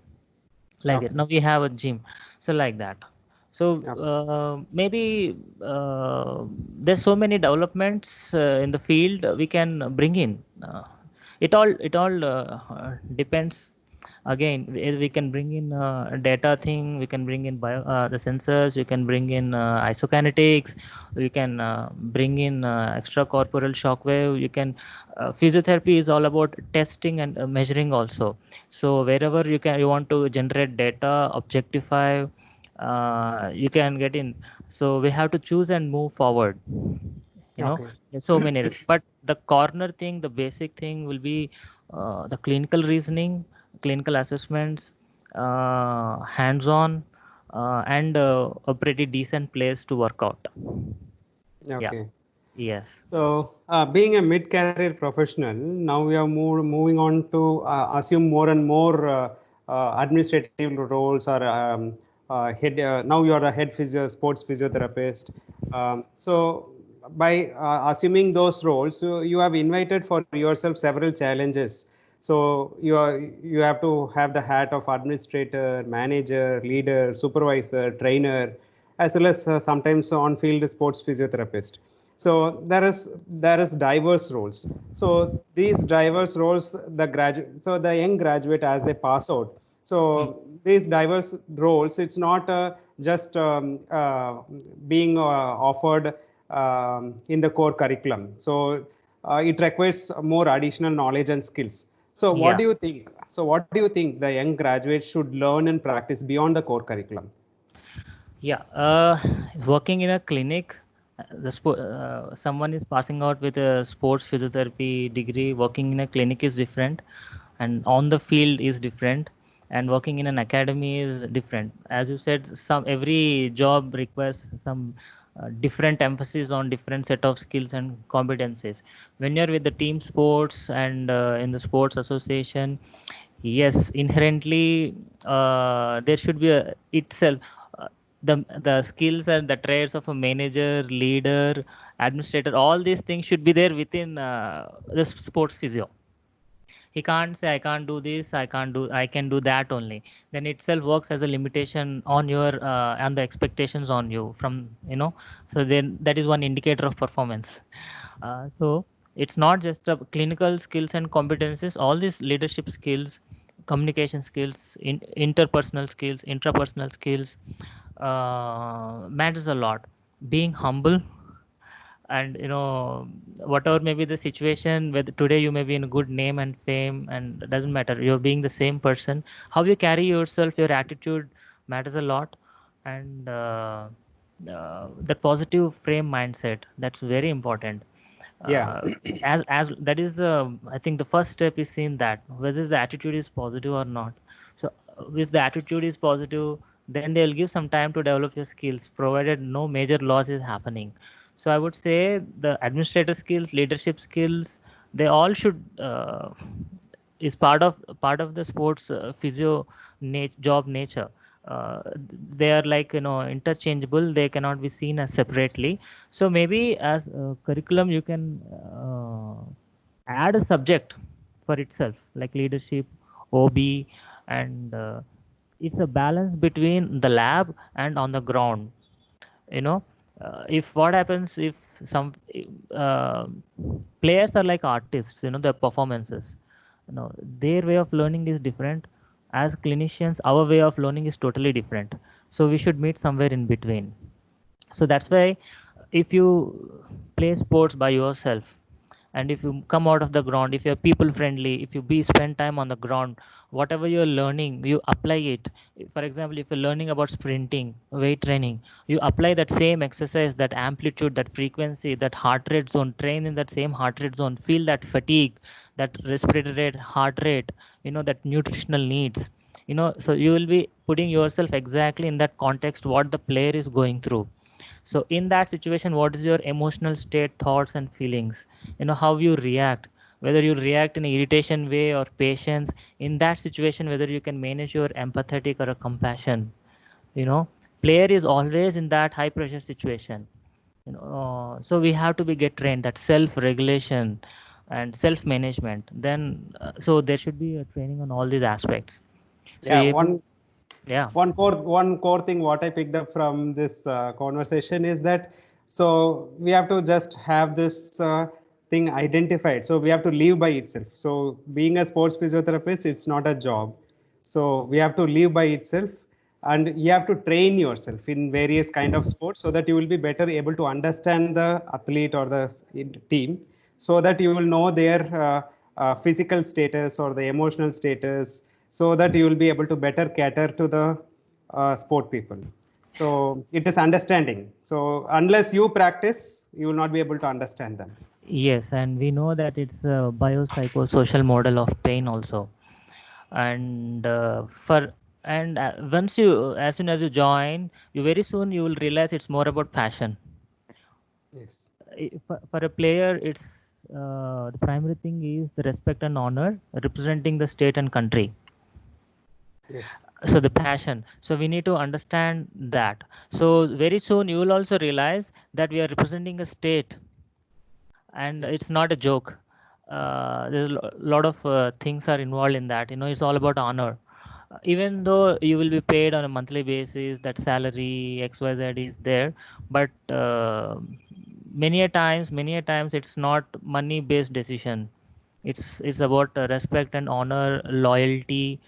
like that. Okay. Now we have a gym, so like that. So Okay. maybe there's so many developments in the field we can bring in. It all depends. Again, we can bring in data thing, we can bring in the sensors, we can bring in isokinetics, we can bring in extracorporeal shockwave. You can Physiotherapy is all about testing and measuring also. So wherever you want to generate data, objectify, you can get in. So we have to choose and move forward. Okay. There's so many risks. But the corner thing, the basic thing will be the clinical reasoning, clinical assessments, hands-on, and a pretty decent place to work out. Yeah. Okay. Yes. So, being a mid-career professional, now we are moving on to assume more and more administrative roles or head. Now you are a head sports physiotherapist. So, by assuming those roles, you have invited for yourself several challenges. So you have to have the hat of administrator, manager, leader, supervisor, trainer, as well as sometimes on-field sports physiotherapist. So there is diverse roles. So these diverse roles, the young graduate as they pass out. So these diverse roles, it's not just being offered in the core curriculum. So it requires more additional knowledge and skills. So what Yeah. do you think? So what do you think the young graduates should learn and practice beyond the core curriculum? Yeah, working in a clinic, someone is passing out with a sports physiotherapy degree. Working in a clinic is different, and on the field is different, and working in an academy is different. As you said, some every job requires some different emphasis on different set of skills and competencies. When you're with the team sports and in the sports association, yes, inherently there should be a itself uh, the skills and the traits of a manager, leader, administrator. All these things should be there within the sports physio. He can't say I can't do this, I can do that only. Then itself works as a limitation on your and the expectations on you from So then that is one indicator of performance. So it's not just the clinical skills and competencies. All these leadership skills, communication skills, interpersonal skills, intrapersonal skills matters a lot. Being humble, and whatever may be the situation, whether today you may be in a good name and fame, and it doesn't matter, you're being the same person. How you carry yourself, your attitude matters a lot. And that positive frame mindset, that's very important. Yeah, uh, as that is I think the first step is seeing that whether the attitude is positive or not. So if the attitude is positive, then they'll give some time to develop your skills, provided no major loss is happening. So I would say the administrative skills, leadership skills, they all should is part of the sports physio job nature. uh, they are like interchangeable, they cannot be seen as separately. So maybe as curriculum you can add a subject for itself, like leadership, OB, and it's a balance between the lab and on the ground. you know if what happens if some uh, players are like artists, the performances, their way of learning is different. As clinicians, our way of learning is totally different. So we should meet somewhere in between. So that's why if you play sports by yourself, and if you come out of the ground, if you're people friendly, if you be spend time on the ground, whatever you're learning, you apply it. For example, if you're learning about sprinting, weight training, you apply that same exercise, that amplitude, that frequency, that heart rate zone, train in that same heart rate zone, feel that fatigue, that respiratory rate, heart rate, that nutritional needs. So you will be putting yourself exactly in that context what the player is going through. So in that situation, what is your emotional state, thoughts and feelings? How you react, whether you react in a irritation way or patience. In that situation, whether you can manage your empathetic or a compassion. you know Player is always in that high pressure situation. So we have to be get trained that self regulation and self management. Then so there should be a training on all these aspects. So yeah. you able. One Yeah. one core thing what I picked up from this conversation is that so we have to just have this thing identified. So we have to live by itself. So being a sports physiotherapist, it's not a job. So we have to live by itself, and you have to train yourself in various kind of sports so that you will be better able to understand the athlete or the team, so that you will know their physical status or the emotional status, so that you will be able to better cater to the sport people. So it is understanding. So unless you practice, you will not be able to understand them. Yes, and we know that it's a biopsychosocial model of pain also. And for and once you, as soon as you join, you very soon you will realize it's more about passion. Yes. For a player, it's the primary thing is the respect and honor, representing the state and country. Yes. So the passion. So we need to understand that. So very soon you will also realize that we are representing a state, and Yes. it's not a joke. there's a lot of things are involved in that. It's all about honor. Even though you will be paid on a monthly basis, that salary XYZ is there, but many a times it's not money based decision. It's about respect and honor, loyalty.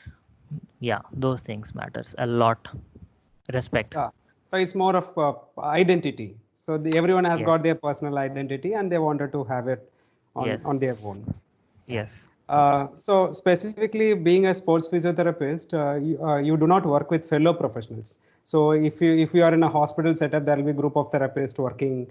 Yeah, those things matters a lot. Respect. Yeah. So it's more of identity. So everyone has Yeah. got their personal identity and they wanted to have it on their Yes. own. Yeah. Yes. Yes. So specifically, being a sports physiotherapist, you do not work with fellow professionals. So if you are in a hospital setup, there will be a group of therapists working.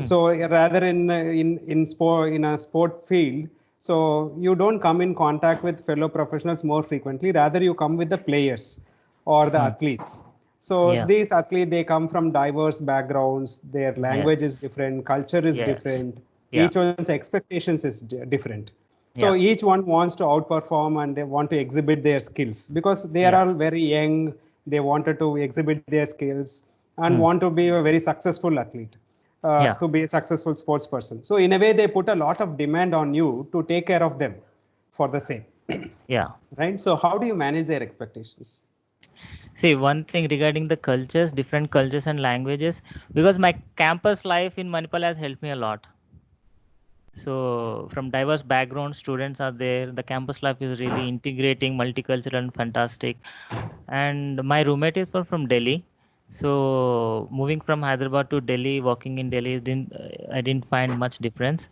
So rather in a sport field, so you don't come in contact with fellow professionals more frequently. Rather, you come with the players or the Hmm. athletes. So Yeah. these athletes, they come from diverse backgrounds. Their language is Yes. different, culture is Yes. different. Yeah. Each one's expectations is different. So Yeah. each one wants to outperform and they want to exhibit their skills because they are Yeah. all very young. They wanted to exhibit their skills and Hmm. want to be a very successful athlete, Yeah. to be a successful sports person. So in a way, they put a lot of demand on you to take care of them for the same, Yeah. right? So how do you manage their expectations? See, one thing regarding the cultures, different cultures and languages, because my campus life in Manipal has helped me a lot. So, from diverse backgrounds, students are there. The campus life is really integrating, multicultural, and fantastic. And my roommate is from Delhi. So, moving from Hyderabad to Delhi, working in Delhi, I didn't find much difference.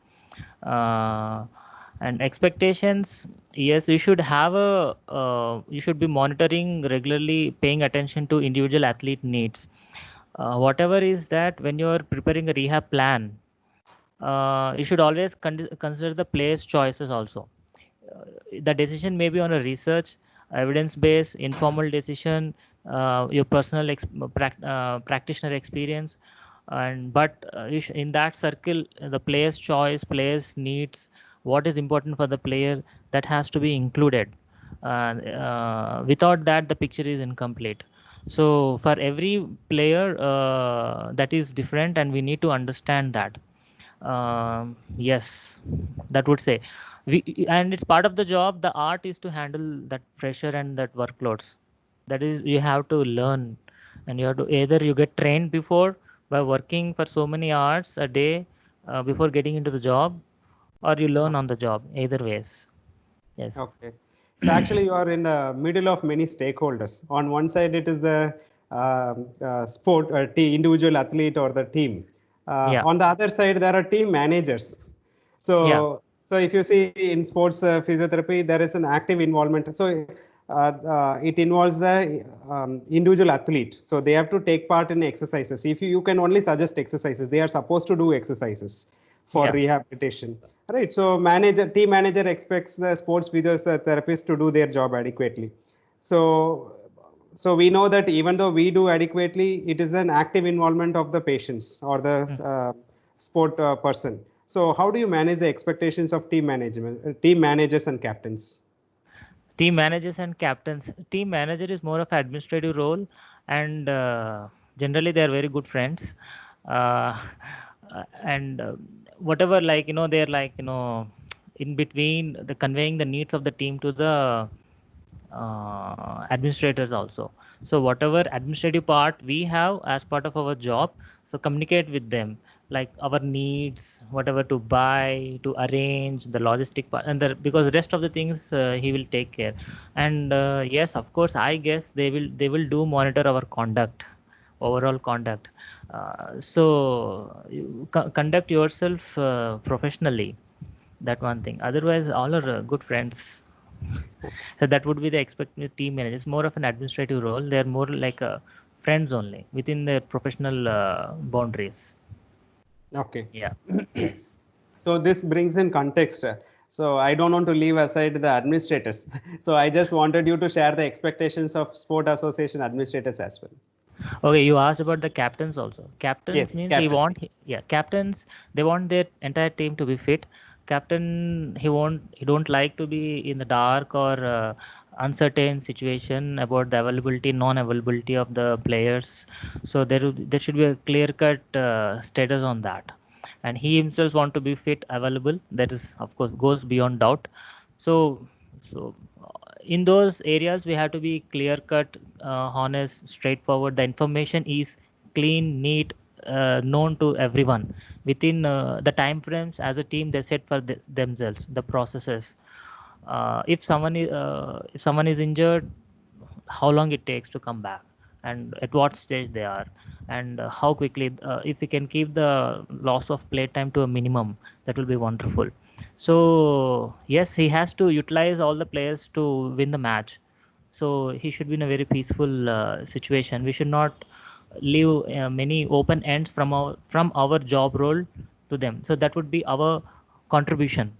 Uh, and expectations, yes, you should be monitoring regularly, paying attention to individual athlete needs. Whatever is that, when you are preparing a rehab plan, you should always consider the player's choices also. The decision may be on a research, evidence based, informal decision, your personal practitioner experience, and but in that circle, the player's choice, player's needs, what is important for the player, that has to be included. Without that, the picture is incomplete. So for every player, that is different, and we need to understand that. Yes, that would say and it's part of the job. The art is to handle that pressure and that workloads. That is, you have to learn, and you have to either you get trained before by working for so many hours a day before getting into the job, or you learn on the job. Either ways. Yes. Okay. So actually, you are in the middle of many stakeholders. On one side, it is the individual athlete or the team. Yeah. On the other side, there are team managers. Yeah. So if you see in sports physiotherapy, there is an active involvement. So it involves the individual athlete. So they have to take part in exercises. If you can only suggest exercises, they are supposed to do exercises for Yeah. rehabilitation. Right. So team manager expects the sports physiotherapist to do their job adequately. So, so we know that even though we do adequately, it is an active involvement of the patients or the Mm. sport person. So how do you manage the expectations of team managers and captains? Team managers and captains. Team manager is more of administrative role, and generally they are very good friends. uh, and whatever, like, they're like, in between the conveying the needs of the team to the administrators also. So whatever administrative part we have as part of our job, so communicate with them, like our needs, whatever to buy, to arrange the logistic part, and because rest of the things he will take care. And yes, of course, I guess they will do monitor our conduct, overall conduct. So you conduct yourself professionally. That one thing. Otherwise, all are good friends. So that would be the expected team manager. It's more of an administrative role. They're more like friends only within their professional boundaries. Okay. Yeah. Yes. So this brings in context. So I don't want to leave aside the administrators. So I just wanted you to share the expectations of sport association administrators as well. Okay, you asked about the captains also. Captains Yes, means captains. yeah, captains, they want their entire team to be fit. Captain, he don't like to be in the dark or uncertain situation about the availability, non-availability of the players. So there should be a clear-cut status on that. and he himself want to be fit, available. That is, of course, goes beyond doubt. So in those areas we have to be clear cut, honest, straightforward. The information is clean, neat, known to everyone within the time frames as a team they set for themselves, the processes. If someone is injured, how long it takes to come back, and at what stage they are, and how quickly, if we can keep the loss of play time to a minimum, that will be wonderful. So yes, he has to utilize all the players to win the match. So he should be in a very peaceful situation. We should not leave many open ends from our job role to them. So that would be our contribution.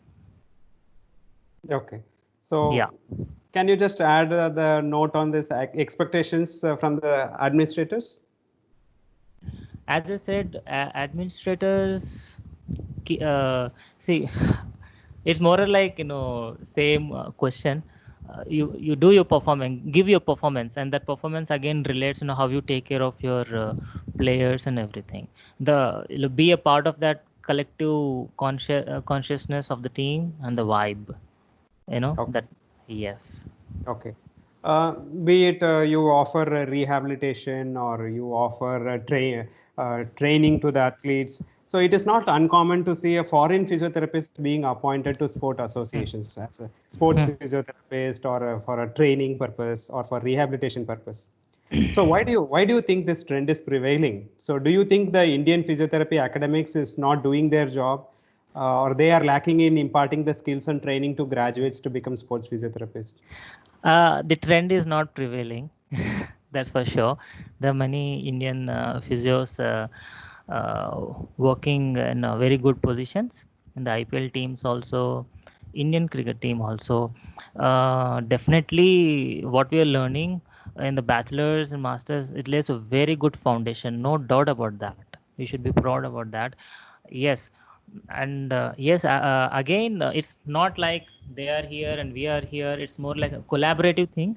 Okay. So Yeah. can you just add the note on this expectations from the administrators? As I said, administrators see, it's more like, same question. You do your performance, give your performance, and that performance again relates, how you take care of your players and everything. Be a part of that collective consciousness of the team and the vibe. Okay. That. Yes. Okay. Be it you offer rehabilitation or you offer training to the athletes. So it is not uncommon to see a foreign physiotherapist being appointed to sport associations as a sports physiotherapist or for a training purpose or for rehabilitation purpose. So why do you think this trend is prevailing? So do you think the Indian physiotherapy academics is not doing their job, or they are lacking in imparting the skills and training to graduates to become sports physiotherapists? The trend is not prevailing, that's for sure. There are many Indian physios working in very good positions in the IPL teams, also Indian cricket team also. Definitely, what we are learning in the bachelors and masters, it lays a very good foundation, no doubt about that. We should be proud about that. Yes. And yes, again, it's not like they are here and we are here. It's more like a collaborative thing.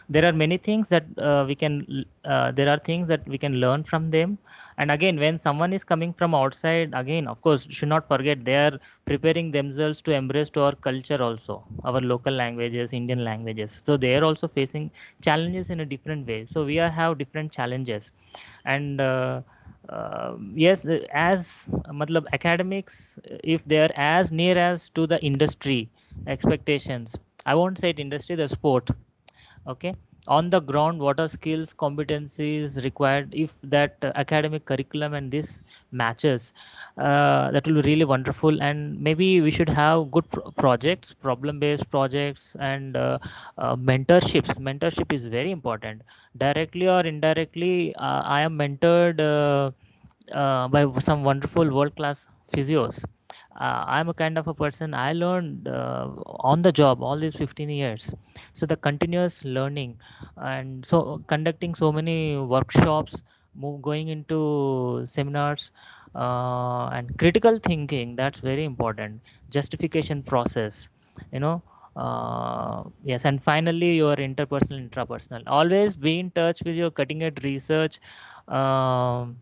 There are many things that there are things that we can learn from them. And again, when someone is coming from outside, again, of course, should not forget they are preparing themselves to embrace to our culture also, our local languages, Indian languages. So they are also facing challenges in a different way. So we are have different challenges. And yes, as matlab academics, if they are as near as to the industry expectations, I won't say it industry, the sport. Okay, on the ground, what are skills, competencies required? If that academic curriculum and this matches, that will be really wonderful. And maybe we should have good projects, problem based projects, and mentorship is very important. Directly or indirectly, I am mentored by some wonderful world class physios. I'm a kind of a person, I learned on the job all these 15 years. So the continuous learning, and so conducting so many workshops, going into seminars, and critical thinking, that's very important. Justification process, you know yes. And finally, your interpersonal, intrapersonal, always be in touch with your cutting edge research. And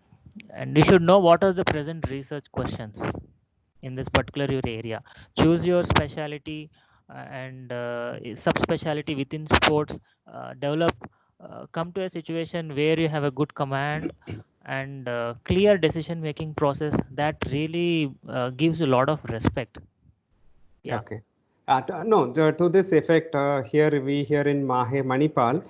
you should know what are the present research questions in this particular your area. Choose your specialty, and subspecialty within sports. Develop, come to a situation where you have a good command and clear decision making process, that really gives a lot of respect. Yeah. Okay. No, to this effect, here in Manipal,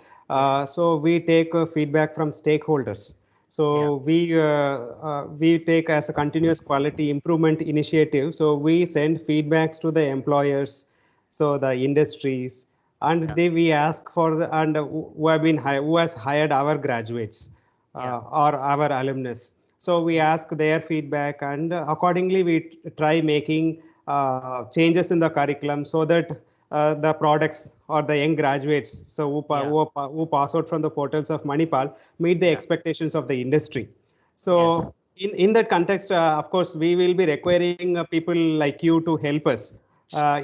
so we take feedback from stakeholders. So we take as a continuous quality improvement initiative. So we send feedbacks to the employers, so the industries, and we ask for the and who has hired our graduates or our alumnus. So we ask their feedback, and accordingly we try making changes in the curriculum so that the products or the young graduates, so who pass out from the portals of Manipal, meet the expectations of the industry. So in that context, of course, we will be requiring people like you to help us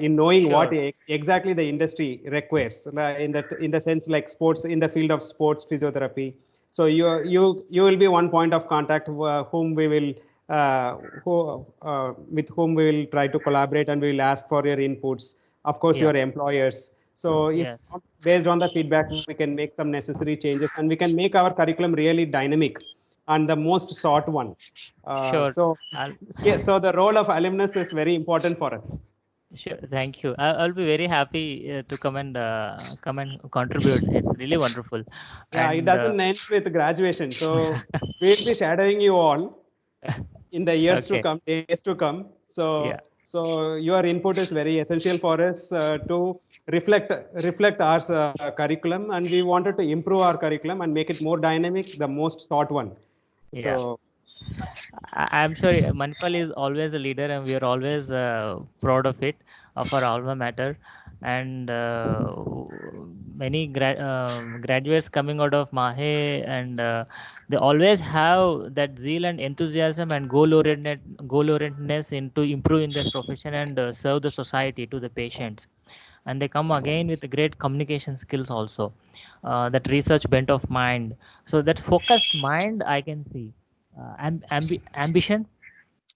in knowing what exactly the industry requires, in the sense like sports, in the field of sports physiotherapy. So you will be one point of contact whom we will with whom we will try to collaborate and we will ask for your inputs. Of course, Yeah. your employers. So if Yes. based on the feedback, we can make some necessary changes and we can make our curriculum really dynamic and the most sought one. Sure. So I'll, yeah, so the role of alumnus is very important for us. sure. Thank you. I'll be very happy to come and contribute. It's really wonderful. Yeah, it And doesn't end with graduation. So we'll be shadowing you all in the years to okay. come, days to come. Yeah. So your input is very essential for us to reflect our curriculum, and we wanted to improve our curriculum and make it more dynamic, the most sought one. Yeah. So I'm sure Manipal is always a leader, and we are always proud of it, of our alma mater. And many graduates coming out of Mahe, and they always have that zeal and enthusiasm and goal orientedness into improve in their profession and serve the society to the patients. And they come again with great communication skills also, that research bent of mind. So that focused mind I can see, ambition,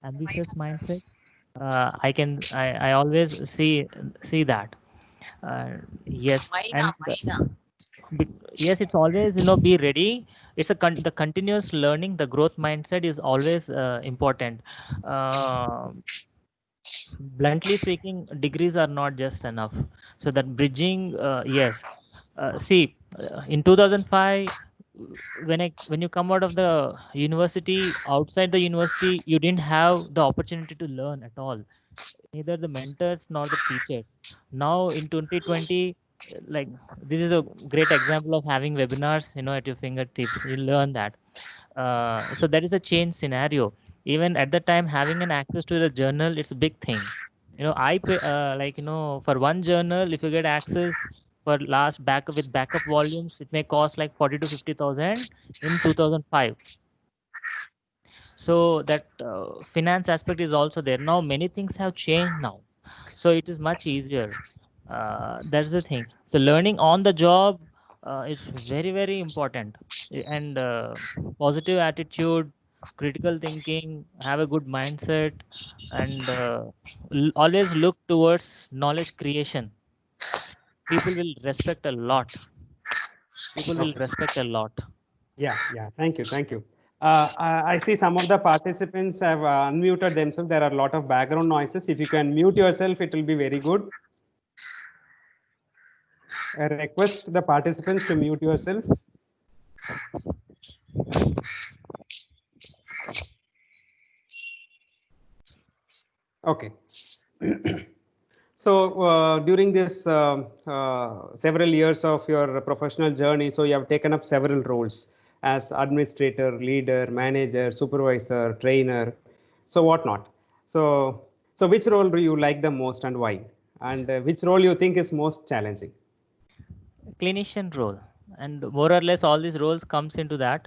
ambitious mindset. I always see that. Yes, and yes, it's always be ready. It's the continuous learning, the growth mindset is always important. Uh, Bluntly speaking, degrees are not just enough. So that bridging, yes. See, in 2005, when you come out of the university, outside the university, you didn't have the opportunity to learn at all, neither the mentors nor the teachers. Now in 2020, like, this is a great example of having webinars, at your fingertips. You learn that. So that is a change scenario. Even at the time, having an access to the journal, it's a big thing. I pay, for one journal, if you get access for last backup with backup volumes, it may cost like 40 to 50,000 in 2005. So that finance aspect is also there. Now many things have changed now, so it is much easier. That's the thing. So learning on the job is very, very important. And positive attitude, critical thinking, have a good mindset, and always look towards knowledge creation. People will respect a lot. People will okay. respect a lot. Yeah. Thank you. Thank you. I see some of the participants have unmuted themselves. There are a lot of background noises. If you can mute yourself, it will be very good. I request the participants to mute yourself. Okay. So during this several years of your professional journey, so you have taken up several roles as administrator, leader, manager, supervisor, trainer, so whatnot. So, so which role do you like the most and why? And which role you think is most challenging? Clinician role, and more or less all these roles comes into that.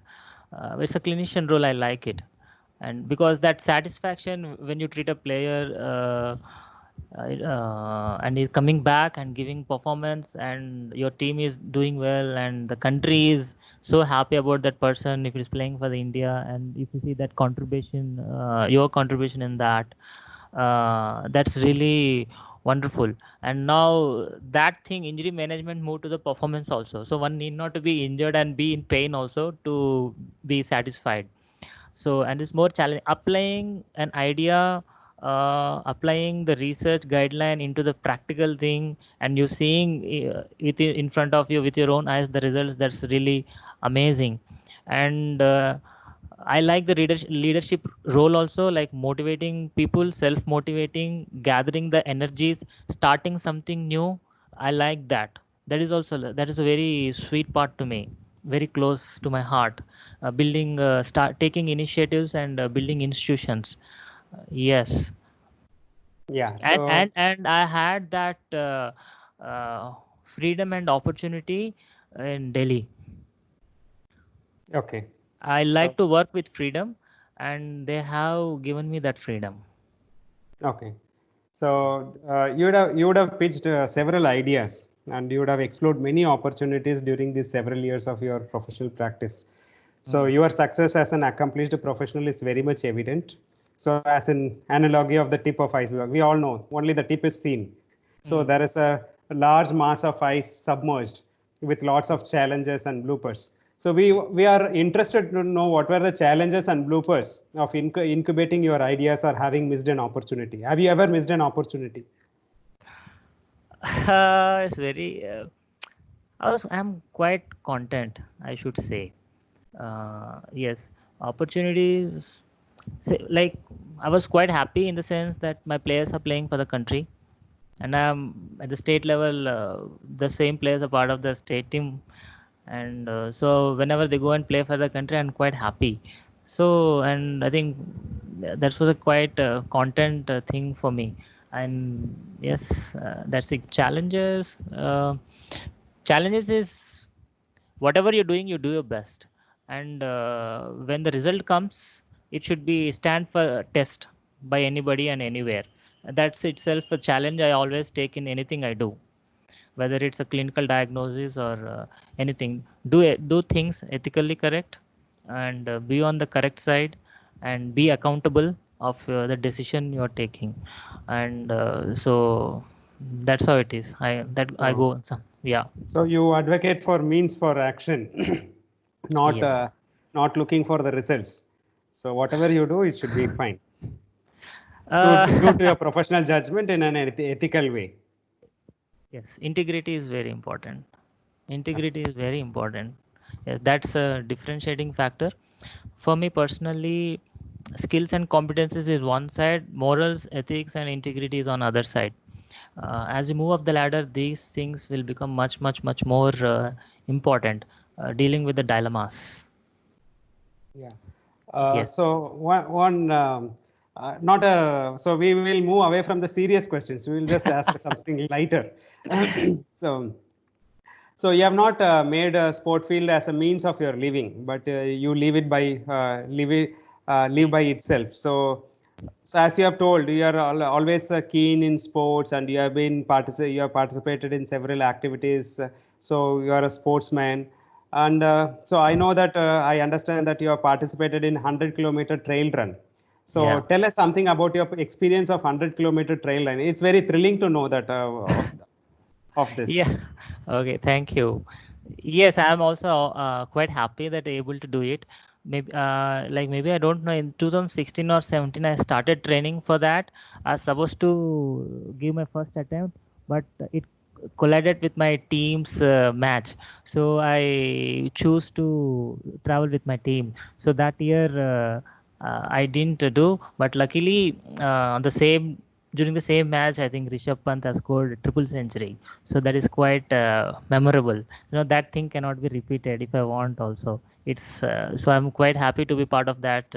It's a clinician role, I like it. And because that satisfaction when you treat a player, and he's coming back and giving performance, and your team is doing well, and the country is so happy about that person if he's playing for the India, and if you see that contribution, your contribution in that, that's really wonderful. And now that thing, injury management, moved to the performance also, so one need not to be injured and be in pain also to be satisfied. So, and it's more challenging applying an idea, applying the research guideline into the practical thing, and you seeing in front of you with your own eyes the results. That's really amazing. And I like the leadership role also, like motivating people, self motivating, gathering the energies, starting something new. I like that. That is a very sweet part to me, very close to my heart. Building, start taking initiatives, and building institutions. Yes, Yeah. and So I had that freedom and opportunity in Delhi. okay. I So like to work with freedom, and they have given me that freedom. okay. So you would have pitched several ideas, and you would have explored many opportunities during these several years of your professional practice. So Hmm. your success as an accomplished professional is very much evident. So as an analogy of the tip of iceberg, we all know only the tip is seen. So there is a large mass of ice submerged with lots of challenges and bloopers. So we are interested to know what were the challenges and bloopers of incubating your ideas or having missed an opportunity. Have you ever missed an opportunity? It's very. I'm quite content, I should say. Yes, opportunities. Like I was quite happy in the sense that my players are playing for the country, and I'm at the state level. The same players are part of the state team, and so whenever they go and play for the country, I'm quite happy. So, and I think that was a quite content thing for me. And yes, that's it. Challenges. Challenges is whatever you're doing, you do your best, and when the result comes, it should be stand for a test by anybody and anywhere. That's itself a challenge I always take in anything I do, whether it's a clinical diagnosis or anything. Do things ethically correct, and be on the correct side, and be accountable of the decision you're taking. And so that's how it is. I So, go. Yeah. so you advocate for means for action, not Yes. not looking for the results. So whatever you do, it should be fine. Due to your professional judgment in an ethical way. Yes, integrity is very important. Integrity is very important. Yes, that's a differentiating factor. For me personally, skills and competences is one side, morals, ethics, and integrity is on other side. As you move up the ladder, these things will become much more important. Dealing with the dilemmas. Yeah. Yes. So one not a so we will move away from the serious questions. We will just ask something lighter. So so you have not made a sport field as a means of your living, but you live it by live by itself. So as you have told, you are always keen in sports, and you have you have participated in several activities. So you are a sportsman, and so I know that I understand that you have participated in 100-kilometer trail run. So Yeah. tell us something about your experience of 100-kilometer trail run. It's very thrilling to know that of this. Yeah. Okay. Thank you. Yes, I'm also quite happy that able to do it. Maybe like maybe I don't know, in 2016 or 17 I started training for that. I was supposed to give my first attempt, but it collided with my team's match. So I choose to travel with my team. So that year I didn't do, but luckily on the same during the same match, I think Rishabh Pant has scored a triple century. So that is quite memorable. That thing cannot be repeated if I want also. It's so I'm quite happy to be part of that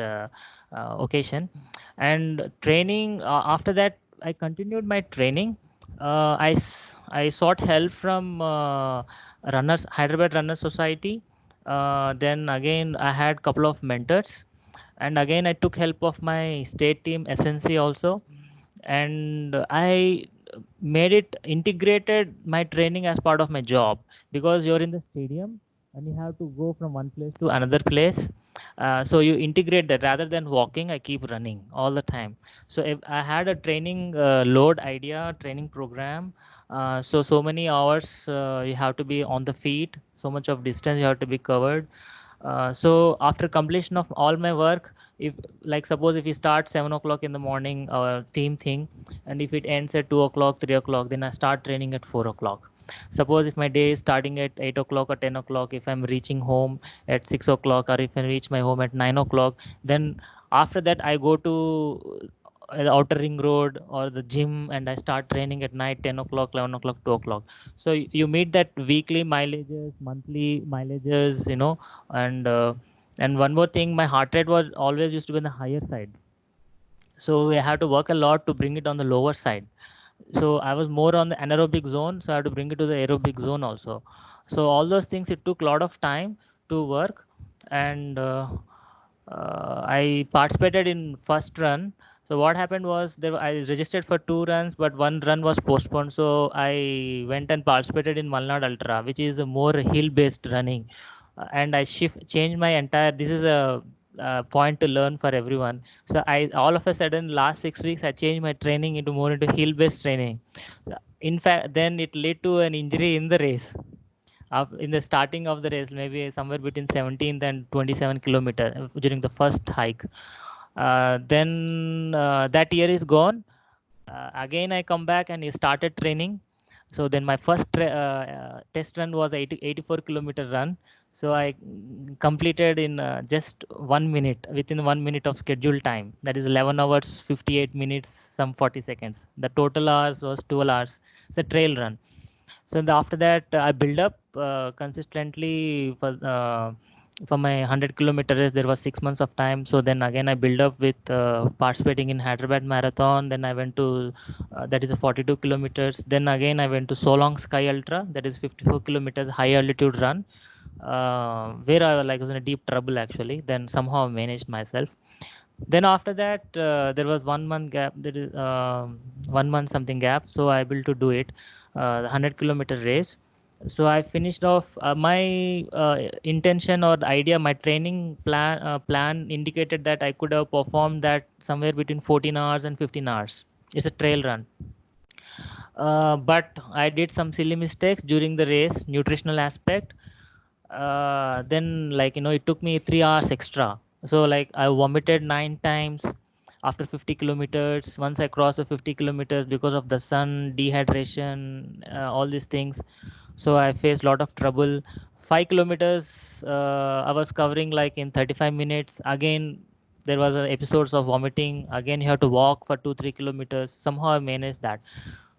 occasion. And training after that, I continued my training. I sought help from runners Hyderabad Runners Society. Then again I had couple of mentors, and again I took help of my state team SNC also. And I made it integrated my training as part of my job, because you're in the stadium and you have to go from one place to another place. So you integrate that. Rather than walking, I keep running all the time. So if I had a training load idea, training program. So many hours you have to be on the feet, so much of distance you have to be covered. So after completion of all my work, if like suppose if we start 7 o'clock in the morning, our team thing, and if it ends at 2 o'clock, 3 o'clock, then I start training at 4 o'clock. Suppose if my day is starting at 8 o'clock or 10 o'clock, if I'm reaching home at 6 o'clock, or if I reach my home at 9 o'clock, then after that I go to the outer ring road or the gym, and I start training at night 10 o'clock, 11 o'clock, 2 o'clock. So you meet that weekly mileages, monthly mileages, and one more thing, my heart rate was always used to be on the higher side. So we had to work a lot to bring it on the lower side. So I was more on the anaerobic zone, so I had to bring it to the aerobic zone also. So all those things, it took a lot of time to work. And I participated in first run. So what happened was I registered for 2 runs, but one run was postponed. So I went and participated in Malnad Ultra, which is a more hill-based running. And I changed my entire. This is a point to learn for everyone. So I all of a sudden last 6 weeks I changed my training into more into hill based training. In fact, then it led to an injury in the race. In the starting of the race, maybe somewhere between 17th and 27 kilometer during the first hike. Then that year is gone. Again, I come back and started training. So then my first test run was 84-kilometer run. So I completed in just 1 minute, within 1 minute of scheduled time. That is 11 hours, 58 minutes, some 40 seconds. The total hours was 12 hours. It's a trail run. So after that, I build up consistently for my 100-kilometer race. There was 6 months of time. So then again, I build up with participating in Hyderabad Marathon. Then I went to that is a 42 kilometers. Then again, I went to Solong Sky Ultra. That is 54 kilometers high altitude run, where I was in a deep trouble actually. Then somehow I managed myself. Then after that, there was 1 month gap. There is 1 month something gap. So I able to do it, the 100-kilometer race. So I finished off my intention or the idea. My training plan indicated that I could have performed that somewhere between 14 hours and 15 hours. It's a trail run. But I did some silly mistakes during the race, nutritional aspect. Then it took me 3 hours extra. So I vomited 9 times after 50 kilometers. Once I crossed the 50 kilometers because of the sun, dehydration, all these things. So I faced a lot of trouble. 5 kilometers I was covering in 35 minutes. Again, there was episodes of vomiting. Again, you have to walk for 2-3 kilometers. Somehow I managed that.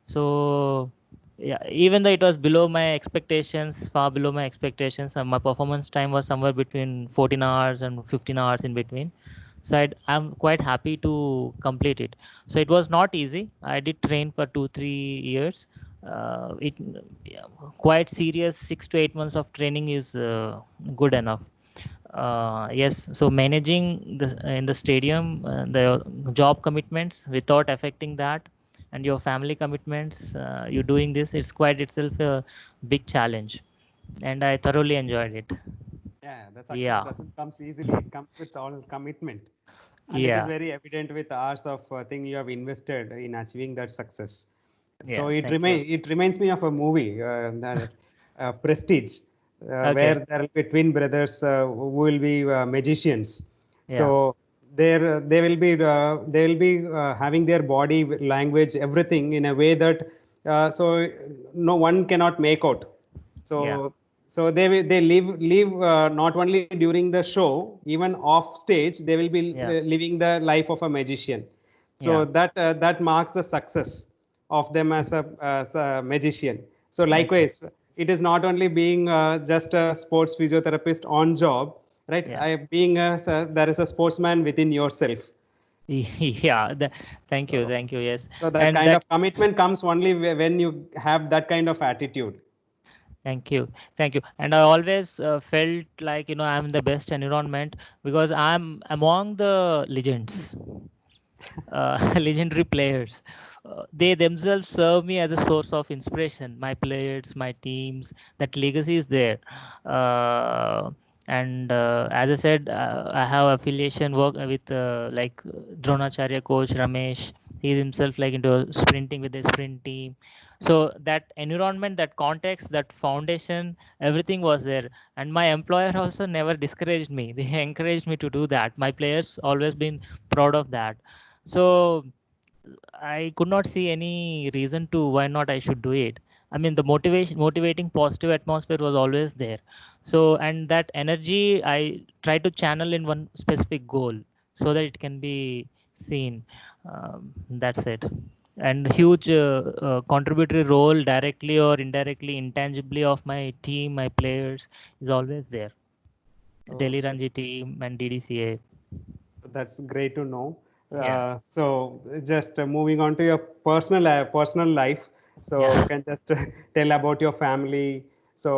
So yeah, even though it was below my expectations, far below my expectations, my performance time was somewhere between 14 hours and 15 hours in between. So I'm quite happy to complete it. So it was not easy. I did train for 2-3 years. It yeah, quite serious. 6 to 8 months of training is good enough. Yes, so managing the in the stadium, the job commitments without affecting that, and your family commitments, you doing this, it's quite itself a big challenge, and I thoroughly enjoyed it. Yeah, the success Yeah, doesn't comes easily. It comes with all commitment, and it is yeah, very evident with hours of thing you have invested in achieving that success. So yeah. Thank you. it reminds me of a movie, that Prestige, where Okay. there will be twin brothers who will be magicians. Yeah, So they will be having their body language, everything in a way that so no one cannot make out. yeah, So they live not only during the show, even off stage they will be yeah, living the life of a magician. So yeah. that marks the success of them as a magician. So Thank you. likewise, it is not only being just a sports physiotherapist on job, right? Yeah. There is a sportsman within yourself. Yeah, thank you, So, thank you. Yes, so that and kind that of commitment comes only when you have that kind of attitude. thank you, thank you. And I always felt I'm the best environment because I'm among the legends, legendary players. They themselves serve me as a source of inspiration. My players, my teams, that legacy is there. Uh, and as I said, I have affiliation work with Dronacharya coach Ramesh. He himself into sprinting with the sprint team. So that environment, that context, that foundation, everything was there. And my employer also never discouraged me. They encouraged me to do that. My players always been proud of that. So I could not see any reason to why not I should do it. I mean, the motivating positive atmosphere was always there. So, and that energy I try to channel in one specific goal so that it can be seen. That's it. And That's huge contributory role, directly or indirectly, intangibly, of my team, my players is always there. oh, Delhi Ranji team and DDCA. that's great to know. Yeah. So just moving on to your personal life. So Yeah. can just tell about your family. So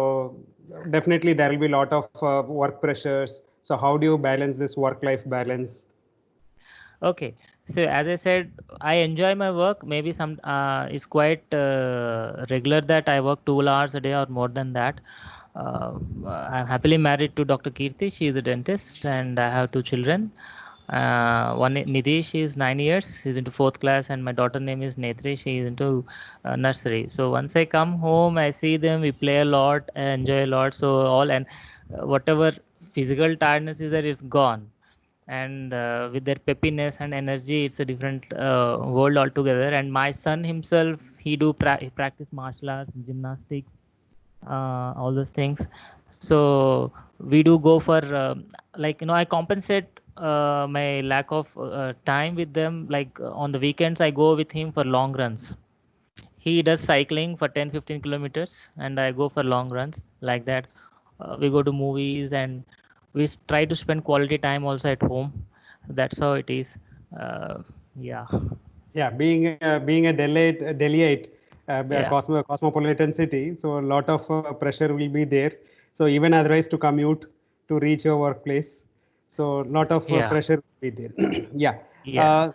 definitely there will be a lot of work pressures. So how do you balance this work-life balance? Okay. So as I said, I enjoy my work. Maybe it's quite regular that I work 12 hours a day or more than that. I'm happily married to Dr. Kirti. She is a dentist, and I have two children. One Nidhi, she is 9 years. She's into fourth class, and my daughter name is Netri. She is into nursery. So once I come home, I see them. We play a lot, I enjoy a lot. So all and whatever physical tiredness is there is gone, and with their peppiness and energy, it's a different world altogether. And my son himself, he practice martial arts, gymnastics, all those things. So we do go for like I compensate my lack of time with them. Like on the weekends, I go with him for long runs. He does cycling for 10-15 kilometers, and I go for long runs like that. We go to movies, and try to spend quality time also at home. That's how it is. Uh, yeah. Yeah, being a Delhiite, Yeah. cosmopolitan city, so a lot of pressure will be there. So even otherwise to commute to reach your workplace, so lot of Yeah. pressure will be there. Yeah. Yeah.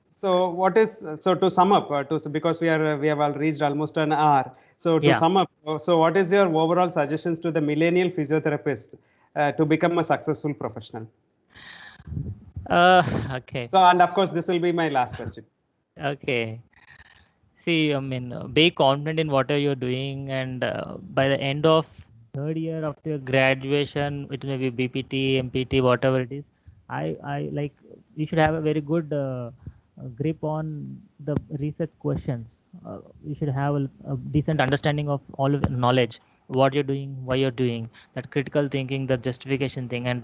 So what is so to sum up because we have all reached almost an hour. So to Yeah. sum up, so what is your overall suggestions to the millennial physiotherapist to become a successful professional? Uh, okay. So and of course this will be my last question. Okay. See, I mean, be confident in whatever you're doing, and by the end of third year after your graduation, it may be BPT, MPT, whatever it is. I like you should have a very good grip on the research questions. You should have a decent understanding of all of the knowledge, what you're doing, why you're doing, that critical thinking, the justification thing, and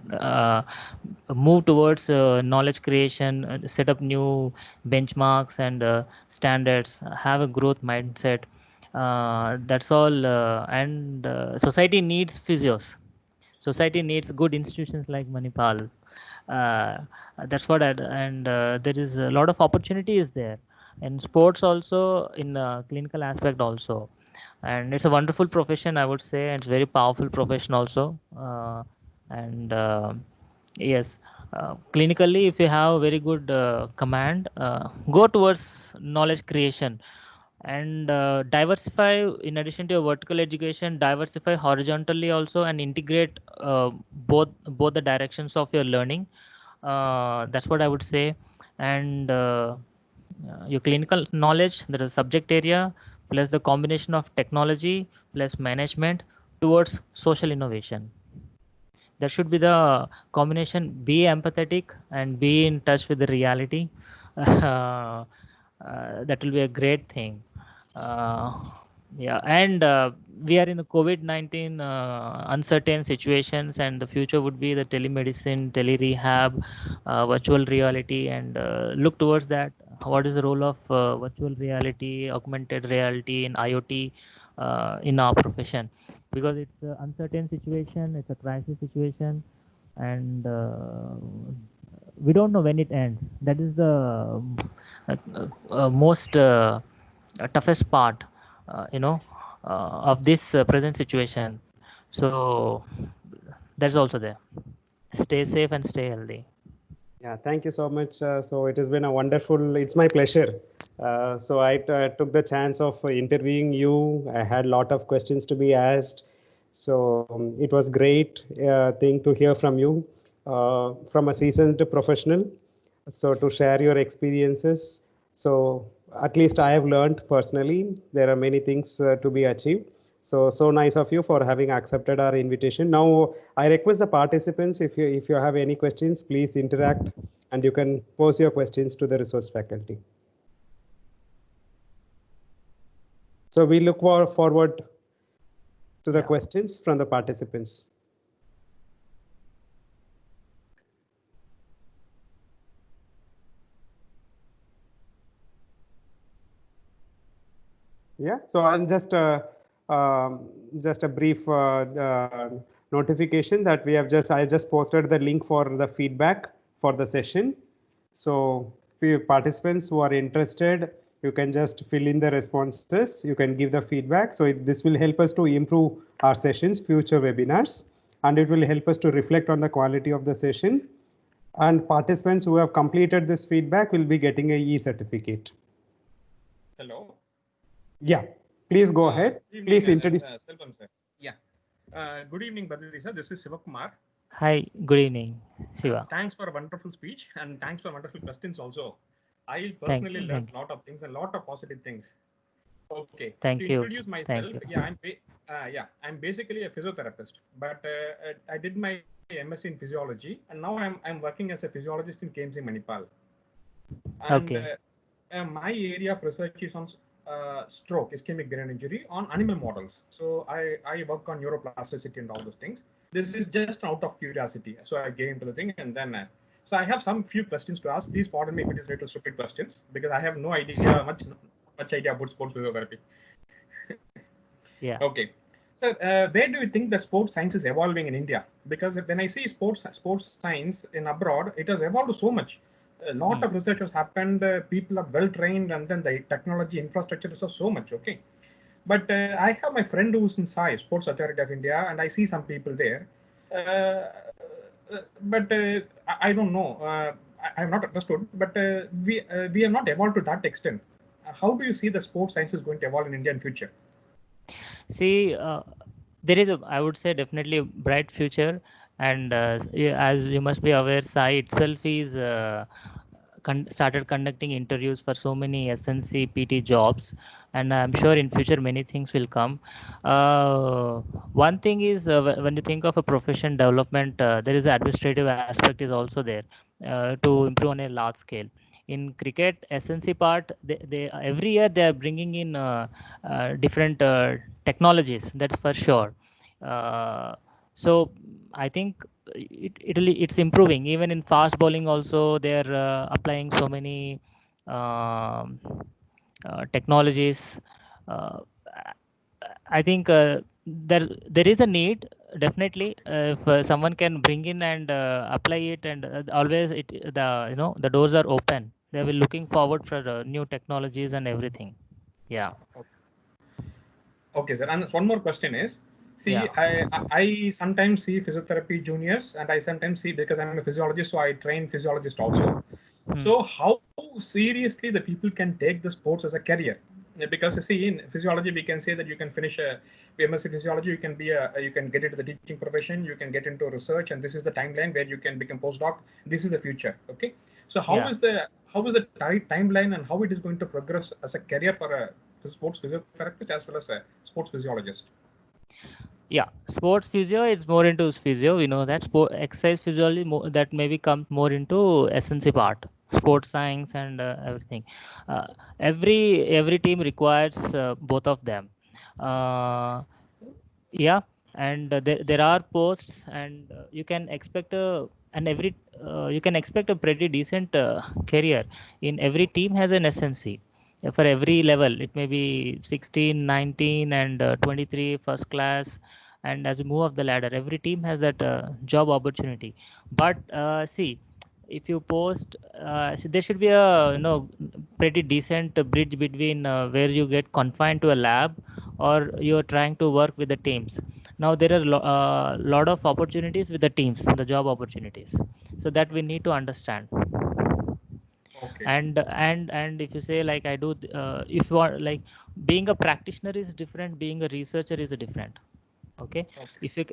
move towards knowledge creation, set up new benchmarks and standards, have a growth mindset. That's all. And society needs physios. Society needs good institutions like Manipal. Uh, that's what and there is a lot of opportunities there in sports also, in clinical aspect also, and it's a wonderful profession, I would say, and it's very powerful profession also. And yes, clinically, if you have very good command, go towards knowledge creation, and diversify. In addition to your vertical education, diversify horizontally also, and integrate both the directions of your learning. That's what I would say. And your clinical knowledge, that is subject area, plus the combination of technology plus management towards social innovation. That should be the combination. Be empathetic and be in touch with the reality. That will be a great thing. uh, yeah, and we are in a COVID-19 uncertain situations, and the future would be the telemedicine, tele-rehab, virtual reality, and look towards that. What is the role of virtual reality, augmented reality, and IoT in our profession? Because it's an uncertain situation, it's a crisis situation, and we don't know when it ends. That is the most toughest part, of this present situation. So that's also there. Stay safe and stay healthy. Yeah, thank you so much. So it has been a wonderful, it's my pleasure. So I took the chance of interviewing you. I had a lot of questions to be asked. So it was great thing to hear from you from a seasoned professional. So to share your experiences. So at least I have learned personally, there are many things to be achieved. So nice of you for having accepted our invitation. Now I request the participants, if you have any questions, please interact and you can pose your questions to the resource faculty. So we look forward to the questions from the participants. Yeah, so I'll just a brief notification that I just posted the link for the feedback for the session. So participants who are interested, you can just fill in the responses. You can give the feedback. So this will help us to improve our sessions, future webinars, and it will help us to reflect on the quality of the session. And participants who have completed this feedback will be getting a e-certificate. Hello. Yeah, please go ahead. Please introduce. Selvam sir. Yeah. Good evening, Badri sir. This is Sivakumar. Hi, good evening, Shiva. Thanks for a wonderful speech and thanks for wonderful questions also. I Thank personally you, learned thank a lot of things and a lot of positive things. Okay, to thank you, introduce thank myself, you. I'm basically a physiotherapist, but I did my MSc in physiology, and now I'm working as a physiologist in KMC Manipal. And Okay, my area of research is on stroke, ischemic brain injury on animal models. So I work on neuroplasticity and all those things. This is just out of curiosity. So I gave into the thing and then. So I have some few questions to ask. Please pardon me if it is little stupid questions because I have no idea much idea about sports physiotherapy. yeah. Okay. So, where do you think the sports science is evolving in India? Because when I see sports science in abroad, it has evolved so much. A lot Hmm. of research has happened. People are well trained, and then the technology infrastructure is so much. Okay, but I have my friend who's in SAI, Sports Authority of India, and I see some people there. But I don't know. I have not understood. But we have not evolved to that extent. How do you see the sports science is going to evolve in India in future? See, there is a, I would say, definitely a bright future, and as you must be aware, Sai itself is started conducting interviews for so many SNC PT jobs, and I'm sure in future many things will come. One thing is when you think of a profession development, there is an administrative aspect is also there to improve on a large scale. In cricket SNC part, they every year they are bringing in different technologies. That's for sure. Uh, so I think it's improving. Even in fast bowling, also they're applying so many um, technologies. Uh, I think there is a need definitely if someone can bring in and apply it, and always the doors are open. They will looking forward for new technologies and everything. Yeah, Okay, sir. And one more question is, yeah, see, I sometimes see physiotherapy juniors, and I sometimes see because I'm a physiologist, so I train physiologist also. hmm. So how seriously the people can take the sports as a career? Because you see, in physiology, we can say that you can finish a MSc physiology, you can be you can get into the teaching profession, you can get into research, and this is the timeline where you can become postdoc. This is the future. Okay. So Yeah. how is the timeline and how it is going to progress as a career for a sports physiotherapist as well as a sports physiologist? Yeah, sports physio, it's more into physio. We know that sport exercise physiology that maybe comes more into SNC part, sports science and everything. Uh, every team requires both of them. Uh, yeah, and there are posts, and you can expect a and every you can expect a pretty decent career. In every team has an SNC. For every level, it may be 16, 19, and 23 first class, and as you move up the ladder, every team has that job opportunity. But see, if you post there should be a pretty decent bridge between where you get confined to a lab or you're trying to work with the teams. Now there are lot of opportunities with the teams, the job opportunities, so that we need to understand. Okay. And if you say like I do if you are like, being a practitioner is different, being a researcher is different. Okay, Okay.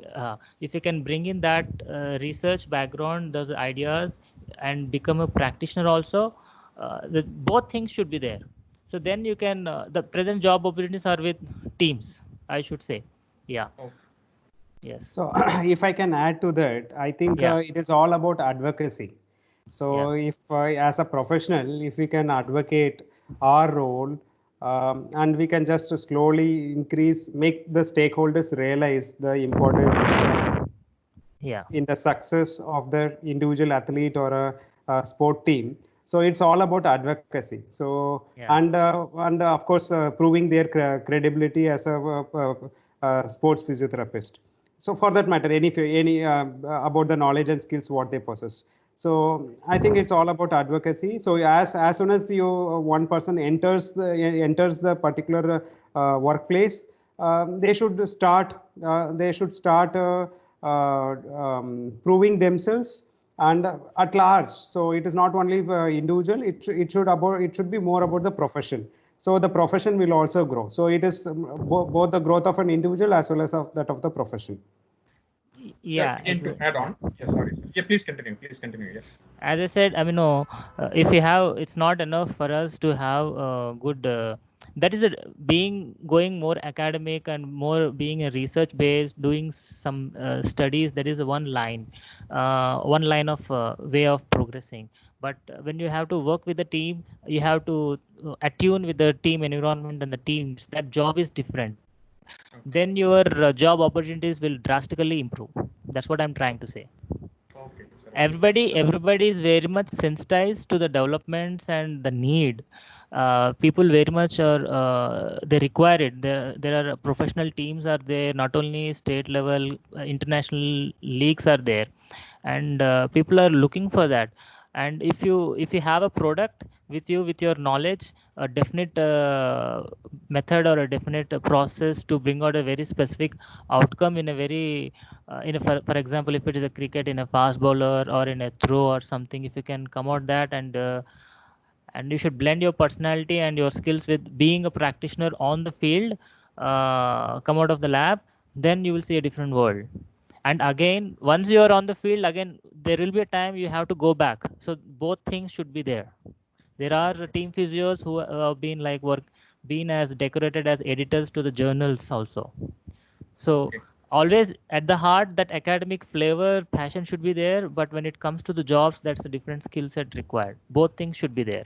if you can bring in that research background, those ideas, and become a practitioner also, both things should be there. So then you can the present job opportunities are with teams, I should say. Yeah. Okay. Yes. So if I can add to that, I think Yeah. it is all about advocacy. Yeah. So if as a professional, if we can advocate our role, and we can just slowly make the stakeholders realize the importance Yeah. in the success of the individual athlete or a sport team. So it's all about advocacy. So Yeah. and of course proving their credibility as a sports physiotherapist. So for that matter, any about the knowledge and skills what they possess. So I think it's all about advocacy. So as soon as one person enters the particular workplace, they should start proving themselves and at large. So it is not only individual, it should be more about the profession. so the profession will also grow. So it is both the growth of an individual as well as of that of the profession. Yeah, Again, to add on. Yeah, sorry. Yeah, please continue. Please continue. Yes. as I said, I mean, no, if we have, it's not enough for us to have good. That is being going more academic and more being a research based, doing some studies. That is one line of way of progressing. But when you have to work with the team, you have to attune with the team environment and the teams. That job is different. Then your job opportunities will drastically improve. That's what I'm trying to say. Okay, sir. Everybody is very much sensitized to the developments and the need. People very much are they require it. There are professional teams are there, not only state level, international leagues are there, and people are looking for that. And if you have a product with you with your knowledge, a definite method or a definite process to bring out a very specific outcome in a very for example, if it is a cricket in a fast bowler or in a throw or something, if you can come out that and you should blend your personality and your skills with being a practitioner on the field, come out of the lab, then you will see a different world. And again, once you are on the field, again there will be a time you have to go back. So both things should be there. There are team physios who have been been as decorated as editors to the journals also. So Okay. always at the heart, that academic flavor, passion should be there. But when it comes to the jobs, that's a different skill set required. Both things should be there.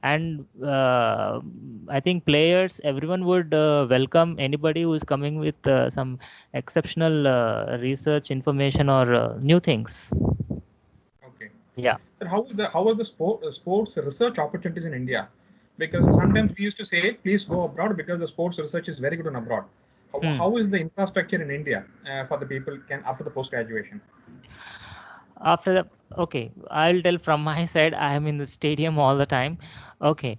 And I think players, everyone would welcome anybody who is coming with some exceptional research information or new things. Okay. Yeah. Sir, how are the sports research opportunities in India? Because sometimes we used to say, please go abroad because the sports research is very good on abroad. How is the infrastructure in India for the people after the post graduation? After the okay, I'll tell from my side. I am in the stadium all the time. Okay.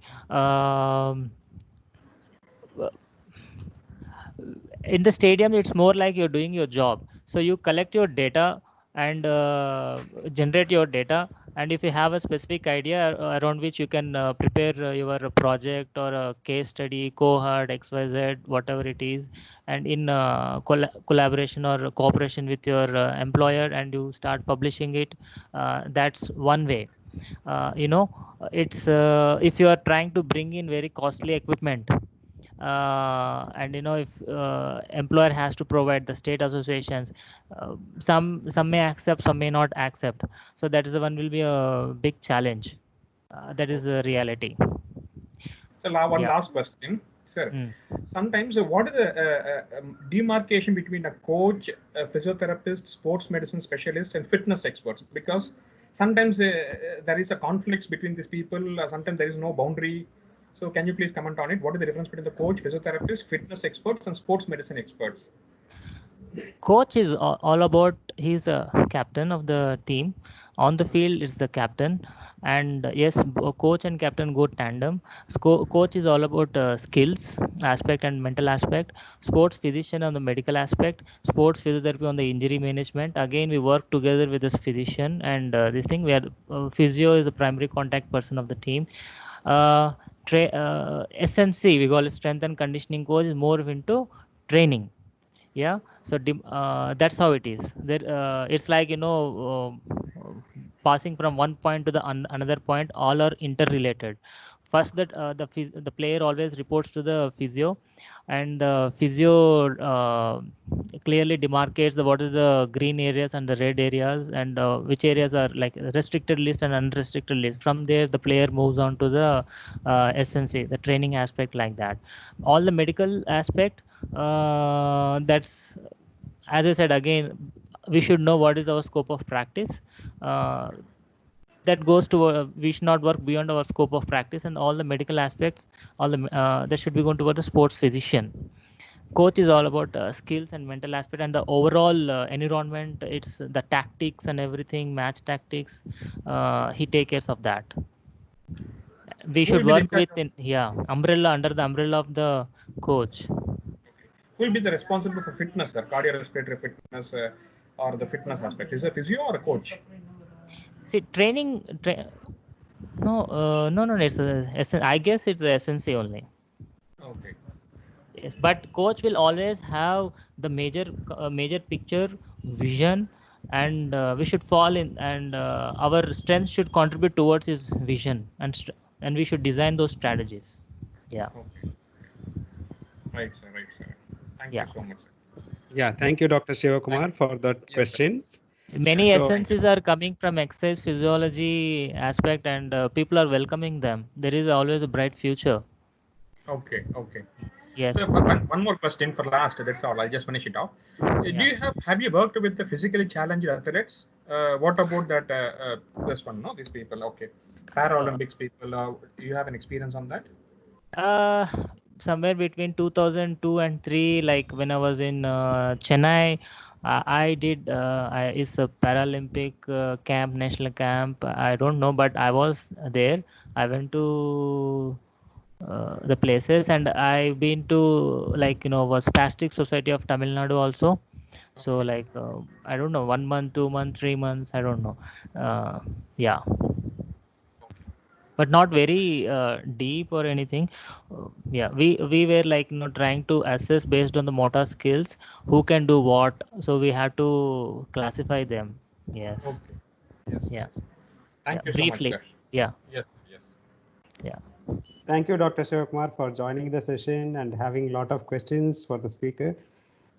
In the stadium, it's more like you're doing your job. So you collect your data and generate your data, and if you have a specific idea around which you can prepare your project or a case study, cohort, xyz, whatever it is, and in collaboration or cooperation with your employer, and you start publishing it, that's one way. It's if you are trying to bring in very costly equipment, and if employer has to provide, the state associations, some may accept, some may not accept. So that is the one will be a big challenge. That is the reality. So one Yeah. last question, sir. Sometimes what is the demarcation between a coach, a physiotherapist, sports medicine specialist, and fitness experts? Because sometimes there is a conflict between these people. Sometimes there is no boundary. So can you please comment on it? What is the difference between the coach, physiotherapist, fitness experts, and sports medicine experts? Coach is all about, he's a captain of the team. On the field is the captain, and yes, coach and captain go tandem. Coach is all about skills aspect and mental aspect. Sports physician on the medical aspect. Sports physiotherapy on the injury management. Again, we work together with this physician, and this thing, we are physio is the primary contact person of the team. SNC, we call it strength and conditioning coach, is more into training. Yeah, so that's how it is there. It's like passing from one point to the another point, all are interrelated. First, that the player always reports to the physio, and the physio clearly demarcates what is the green areas and the red areas, and which areas are like restricted list and unrestricted list. From there, the player moves on to the SNC, the training aspect, like that. All the medical aspect, that's, as I said, again, we should know what is our scope of practice. That goes to we should not work beyond our scope of practice, and all the medical aspects, all the that should be going toward the sports physician. Coach is all about skills and mental aspect, and the overall environment. It's the tactics and everything, match tactics. He takes care of that. We should work with umbrella, under the umbrella of the coach. Who will be the responsible for fitness, sir? Cardiorespiratory fitness or the fitness aspect? Is it a physio or a coach? See, training. No. It's I guess it's the SNC only. Yes, but coach will always have the major picture vision, and we should fall in, and our strengths should contribute towards his vision, and we should design those strategies. Yeah. Okay. Right, sir. Right, sir. Thank Yeah. you so much, sir. Yeah, thank you, Dr. Shivakumar, for that Yes, sir. questions. Many So- essences are coming from exercise physiology aspect, and people are welcoming them. There is always a bright future. Okay, okay. Yes. So one more question for last. That's all. I'll just finish it off. Do Yeah. you have you worked with the physically challenged athletes? What about that? This one, no, these people. Okay, Paralympics people. Do you have an experience on that? Uh, Somewhere between 2002 and 3, like when I was in Chennai, I did it's a Paralympic camp, national camp. I don't know, but I was there. I went to the places, and I've been to, like, was Spastic Society of Tamil Nadu also. So like I don't know, 1 month, 2 months, 3 months, I don't know. Yeah, but not very deep or anything. Yeah, we were, like, trying to assess based on the motor skills who can do what, so we had to classify them. Yes. Okay. Yes. Yeah. Yes. Thank Yeah, you so much, briefly. sir. Yeah. Yes. Yes. Yeah. Thank you, Dr. Shivakumar, for joining the session and having a lot of questions for the speaker.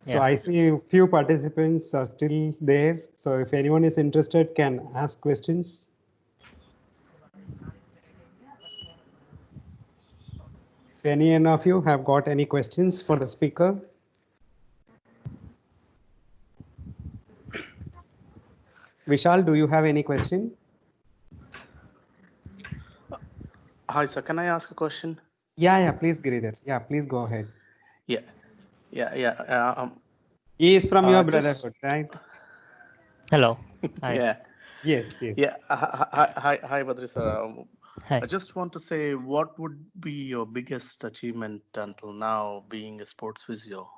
So Yeah. I see a few participants are still there. So if anyone is interested, can ask questions. If any of you have got any questions for the speaker. Vishal, do you have any question? Hi, sir. Can I ask a question? Yeah, please, Giridhar. Yeah, please go ahead. Yeah. He is from your Just- brotherhood, right? Hello. Hi. Yeah. Yes. Yeah. Hi, Badri sir. Hi. I just want to say, what would be your biggest achievement until now, being a sports physio?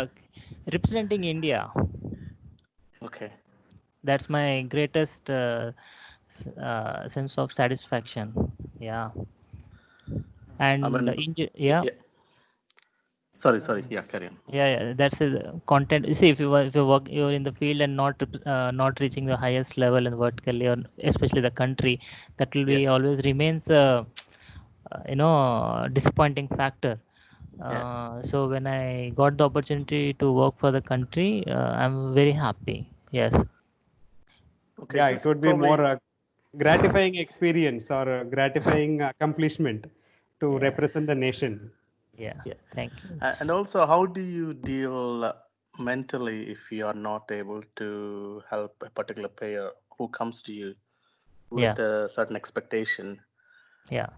Okay. Representing India, Okay. that's my greatest sense of satisfaction. Yeah. And yeah. Sorry. Yeah, carry on. Yeah, that's a content. You see, if you work, you're in the field and not reaching the highest level and vertically, or especially the country, that will be always remains disappointing factor. So when I got the opportunity to work for the country, I'm very happy. Yes. Okay. Yeah, it just would be probably- more gratifying experience or a gratifying accomplishment to represent the nation. Yeah. Thank you. And also, how do you deal mentally if you are not able to help a particular player who comes to you with a certain expectation? Yeah.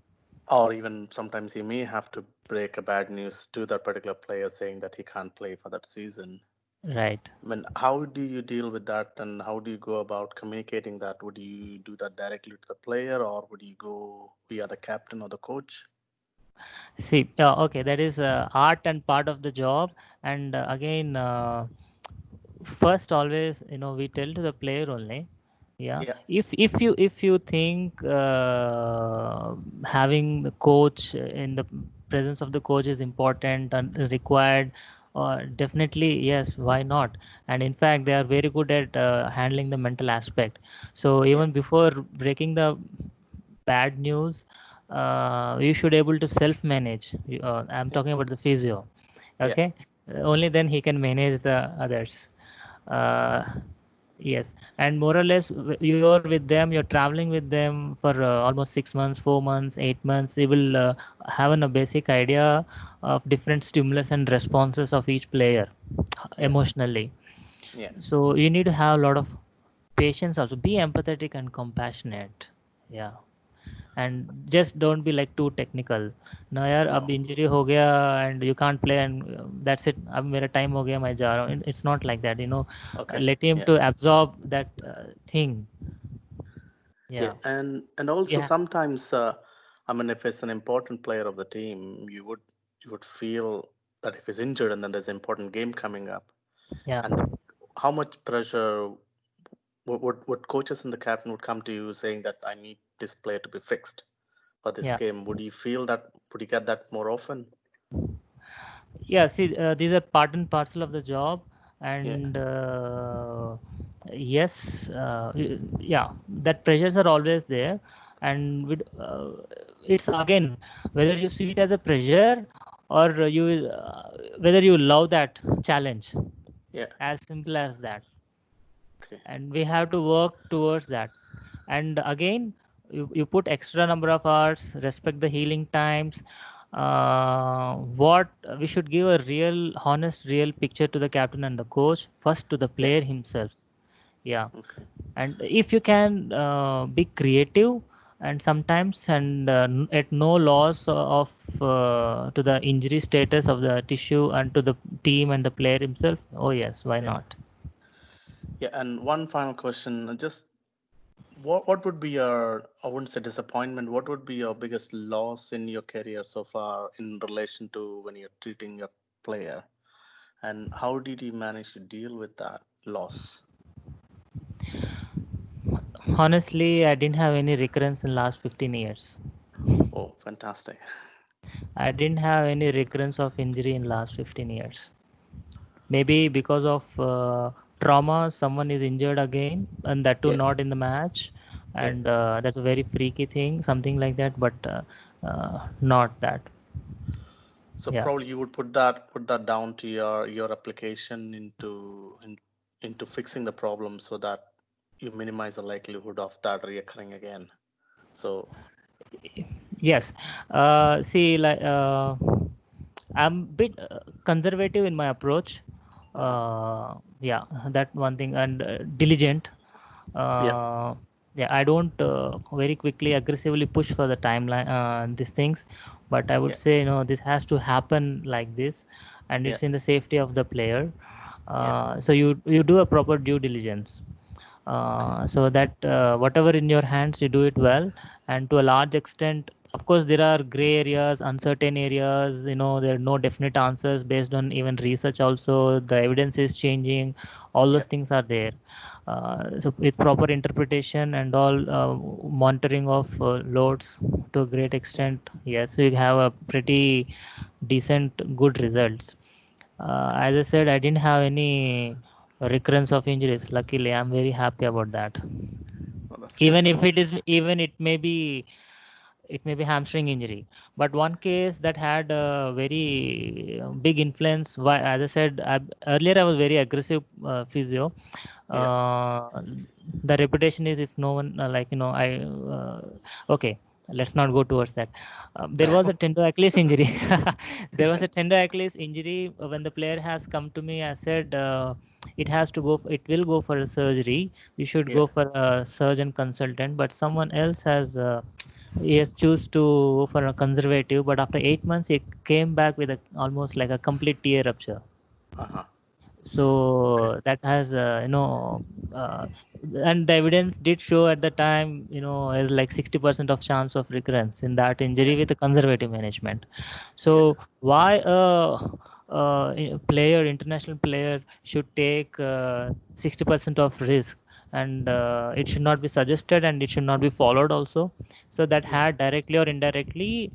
Or even sometimes you may have to break a bad news to that particular player saying that he can't play for that season. Right. I mean, how do you deal with that, and how do you go about communicating that? Would you do that directly to the player, or would you go via the captain or the coach? See, okay, that is art and part of the job. And again, first, always, we tell to the player only. Yeah. If you think having the coach in the presence of the coach is important and required, definitely yes, why not? And in fact, they are very good at handling the mental aspect. So even before breaking the bad news, you should able to self manage. I'm talking about the physio. Okay. Only then he can manage the others. Yes, and more or less, you're with them, you're traveling with them for almost 6 months, 4 months, 8 months. You will have a basic idea of different stimulus and responses of each player emotionally. So you need to have a lot of patience also. Be empathetic and compassionate. Yeah. And just don't be like too technical. ना यार अब injury हो गया and you can't play and that's it, अब मेरा time हो गया मैं जा रहा हूँ. It's not like that, let him to absorb that thing. Yeah. And also sometimes, I mean, if it's an important player of the team, you would feel that if he's injured and then there's an important game coming up, and how much pressure would coaches and the captain would come to you saying that I need this player to be fixed for this game? Would you feel that? Would you get that more often? Yeah, see, these are part and parcel of the job, Yeah. and yes, yeah, that pressures are always there, and it's again whether you see it as a pressure or whether you love that challenge, Yeah. as simple as that, Okay. and we have to work towards that. And again, you put extra number of hours, respect the healing times. What we should give a real honest real picture to the captain and the coach, first to the Yeah. player himself. Yeah. Okay. And if you can be creative, and sometimes, and at no loss of to the injury status of the tissue and to the team and the player himself, oh yes, why Yeah. not? Yeah. And one final question, just what would be your, I wouldn't say disappointment, what would be your biggest loss in your career so far in relation to when you're treating a player? And how did you manage to deal with that loss? Honestly, I didn't have any recurrence in last 15 years. Oh, fantastic. I didn't have any recurrence of injury in last 15 years. Maybe because of trauma, someone is injured again, and that too Yeah. not in the match, Yeah. and that's a very freaky thing, something like that. But not that. So Yeah. probably you would put that down to your application into fixing the problem so that you minimize the likelihood of that reoccurring again. So Yes. See, like I'm bit conservative in my approach. uh-huh. Yeah, that one thing, and diligent. Yeah. uh, yeah, I don't very quickly aggressively push for the timeline these things, but I would Yeah. say, this has to happen like this, and Yeah. it's in the safety of the player. Yeah. So you do a proper due diligence, Okay. so that whatever in your hands you do it well. And to a large extent, of course, there are gray areas, uncertain areas, there are no definite answers based on even research. Also, the evidence is changing, all Yeah. those things are there. So with proper interpretation and all, monitoring of loads to a great Yeah. extent, yes, you have a pretty decent good results. As I said, I didn't have any recurrence of injuries. Luckily, I'm very happy about that. Oh, that's Even good. if it may be hamstring injury, but one case that had a very big influence. Why, as I said, earlier I was very aggressive physio. Yeah. uh, the reputation is, if no one okay, let's not go towards that. There was a tender Achilles injury. There was a tender Achilles injury. When the player has come to me, I said, it will go for a surgery. You should Yeah. go for a surgeon consultant. But someone else he has choose to go for a conservative. But after 8 months, he came back with almost like a complete tear rupture. Uh-huh. Okay. So that has uh, and the evidence did show at the time, is like 60% of chance of recurrence in that Yeah. injury with the conservative management. Yeah. So why a international player should take 60% of risk, and it should not be suggested, and it should not be followed also. So that Yeah. had directly or indirectly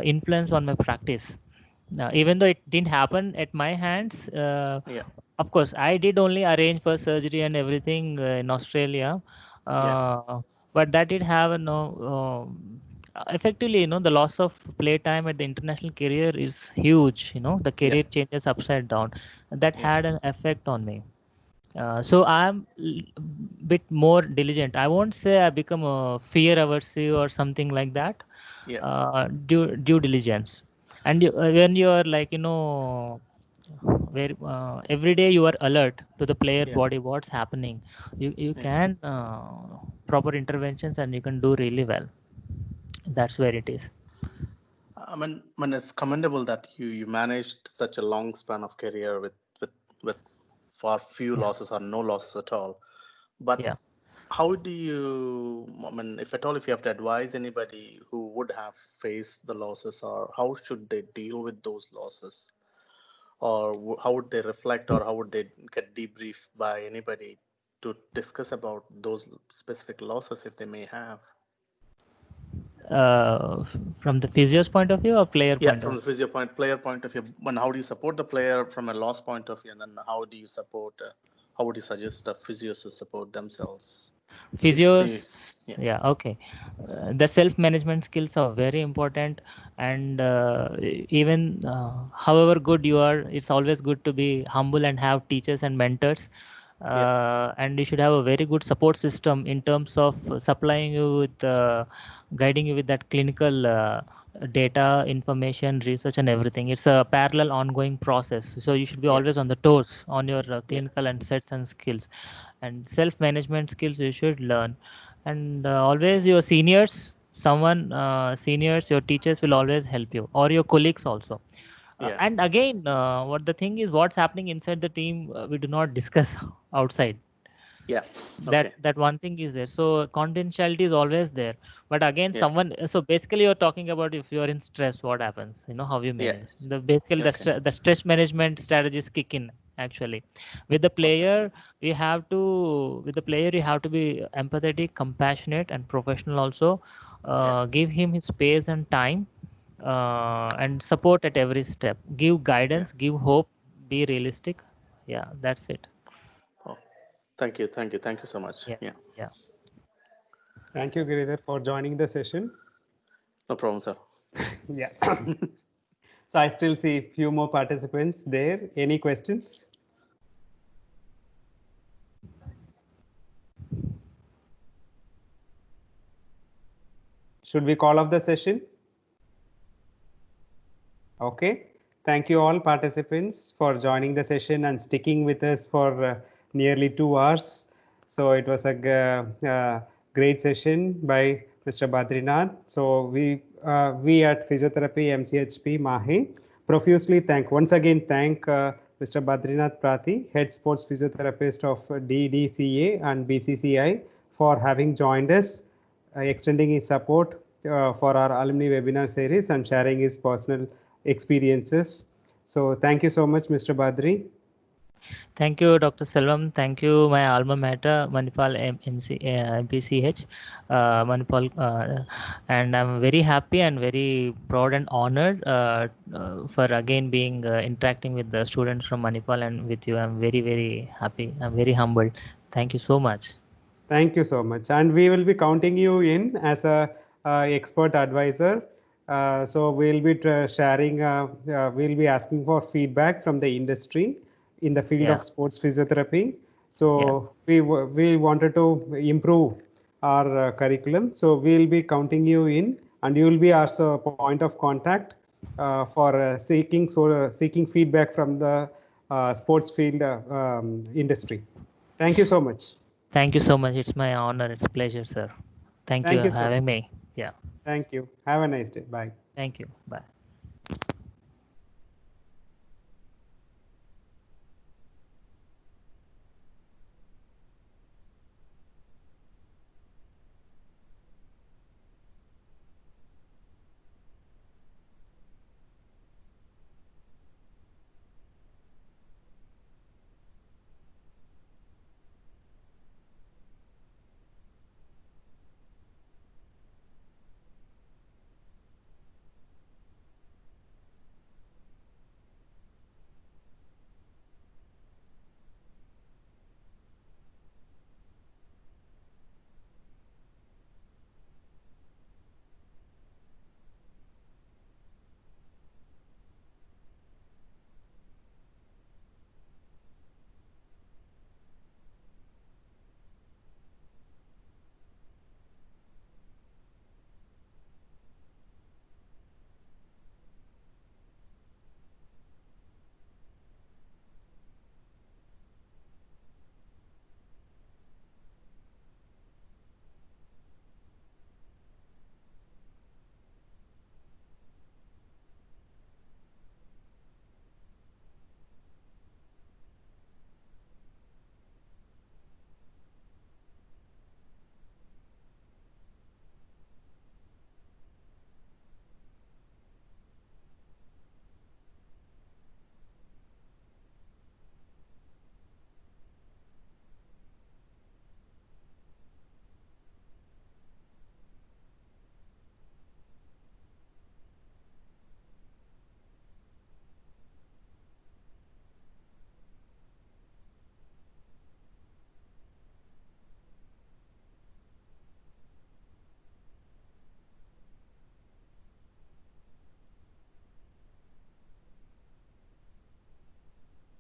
influence on my practice. Even though it didn't happen at my hands, Yeah. of course, I did only arrange for surgery and everything in Australia, Yeah. but that did have effectively, the loss of play time at the international career is huge. The Yeah. career changes upside down. That Yeah. had an effect on me. So I'm bit more diligent. I won't say I become a fear aversive or something like that. Yeah. Due diligence, and when you are like, where every day you are alert to the player Yeah. body, what's happening. You Yeah. can proper interventions, and you can do really well. That's where it is. I mean, it's commendable that you managed such a long span of career with far few Yeah, losses or no losses at all. But yeah. how do you, I mean, if at all, if you have to advise anybody who would have faced the losses, or how should they deal with those losses, or how would they reflect, or how would they get debriefed by anybody to discuss about those specific losses if they may have? from the physio's point of view or player Yeah, point from of the physio player point of view. And how do you support the player from a loss point of view? And then how do you support, how would you suggest the physios to support themselves? physios? Yeah. Yeah, okay. The self-management skills are very important, and even however good you are, it's always good to be humble and have teachers and mentors. And you should have a very good support system in terms of supplying you with guiding you with that clinical data, information, research, and everything. It's a parallel ongoing process, so you should be always on the toes on your clinical and sets and skills. And self-management skills you should learn, and always your seniors, seniors, your teachers will always help you, or your colleagues also. And again, what the thing is, what's happening inside the team, we do not discuss outside. That one thing is there, so confidentiality is always there. But again, someone, so basically you're talking about if you're in stress, what happens, how you manage basically the stress management strategies kick in. Actually, with the player, you have to be empathetic, compassionate, and professional also. Give him his space and time, and support at every step. Give guidance, give hope, be realistic. Yeah, that's it. Thank you so much. Yeah. Thank you, Giridhar, for joining the session. No problem, sir. Yeah. So I still see a few more participants there. Any questions? Should we call off the session? Okay. Thank you all participants for joining the session and sticking with us for nearly 2 hours. So it was a great session by Mr. Badrinath. So we at Physiotherapy MCHP Mahe profusely once again thank Mr. Badrinath Prati, Head Sports Physiotherapist of DDCA and BCCI, for having joined us, extending his support for our alumni webinar series and sharing his personal experiences. So thank you so much, Mr. Badri. Thank you, Dr. Selvam. Thank you, my alma mater, Manipal MPCH, Manipal, and I'm very happy and very proud and honored for again being interacting with the students from Manipal and with you. I'm very, very happy. I'm very humbled. Thank you so much. Thank you so much. And we will be counting you in as a expert advisor. So we'll be sharing, we'll be asking for feedback from the industry in the field of sports physiotherapy. So we wanted to improve our curriculum. So we'll be counting you in, and you will be our point of contact for seeking feedback from the sports field industry. Thank you so much. Thank you so much. It's my honor. It's a pleasure, sir. Thank you for having me. Yeah. Thank you. Have a nice day. Bye. Thank you. Bye.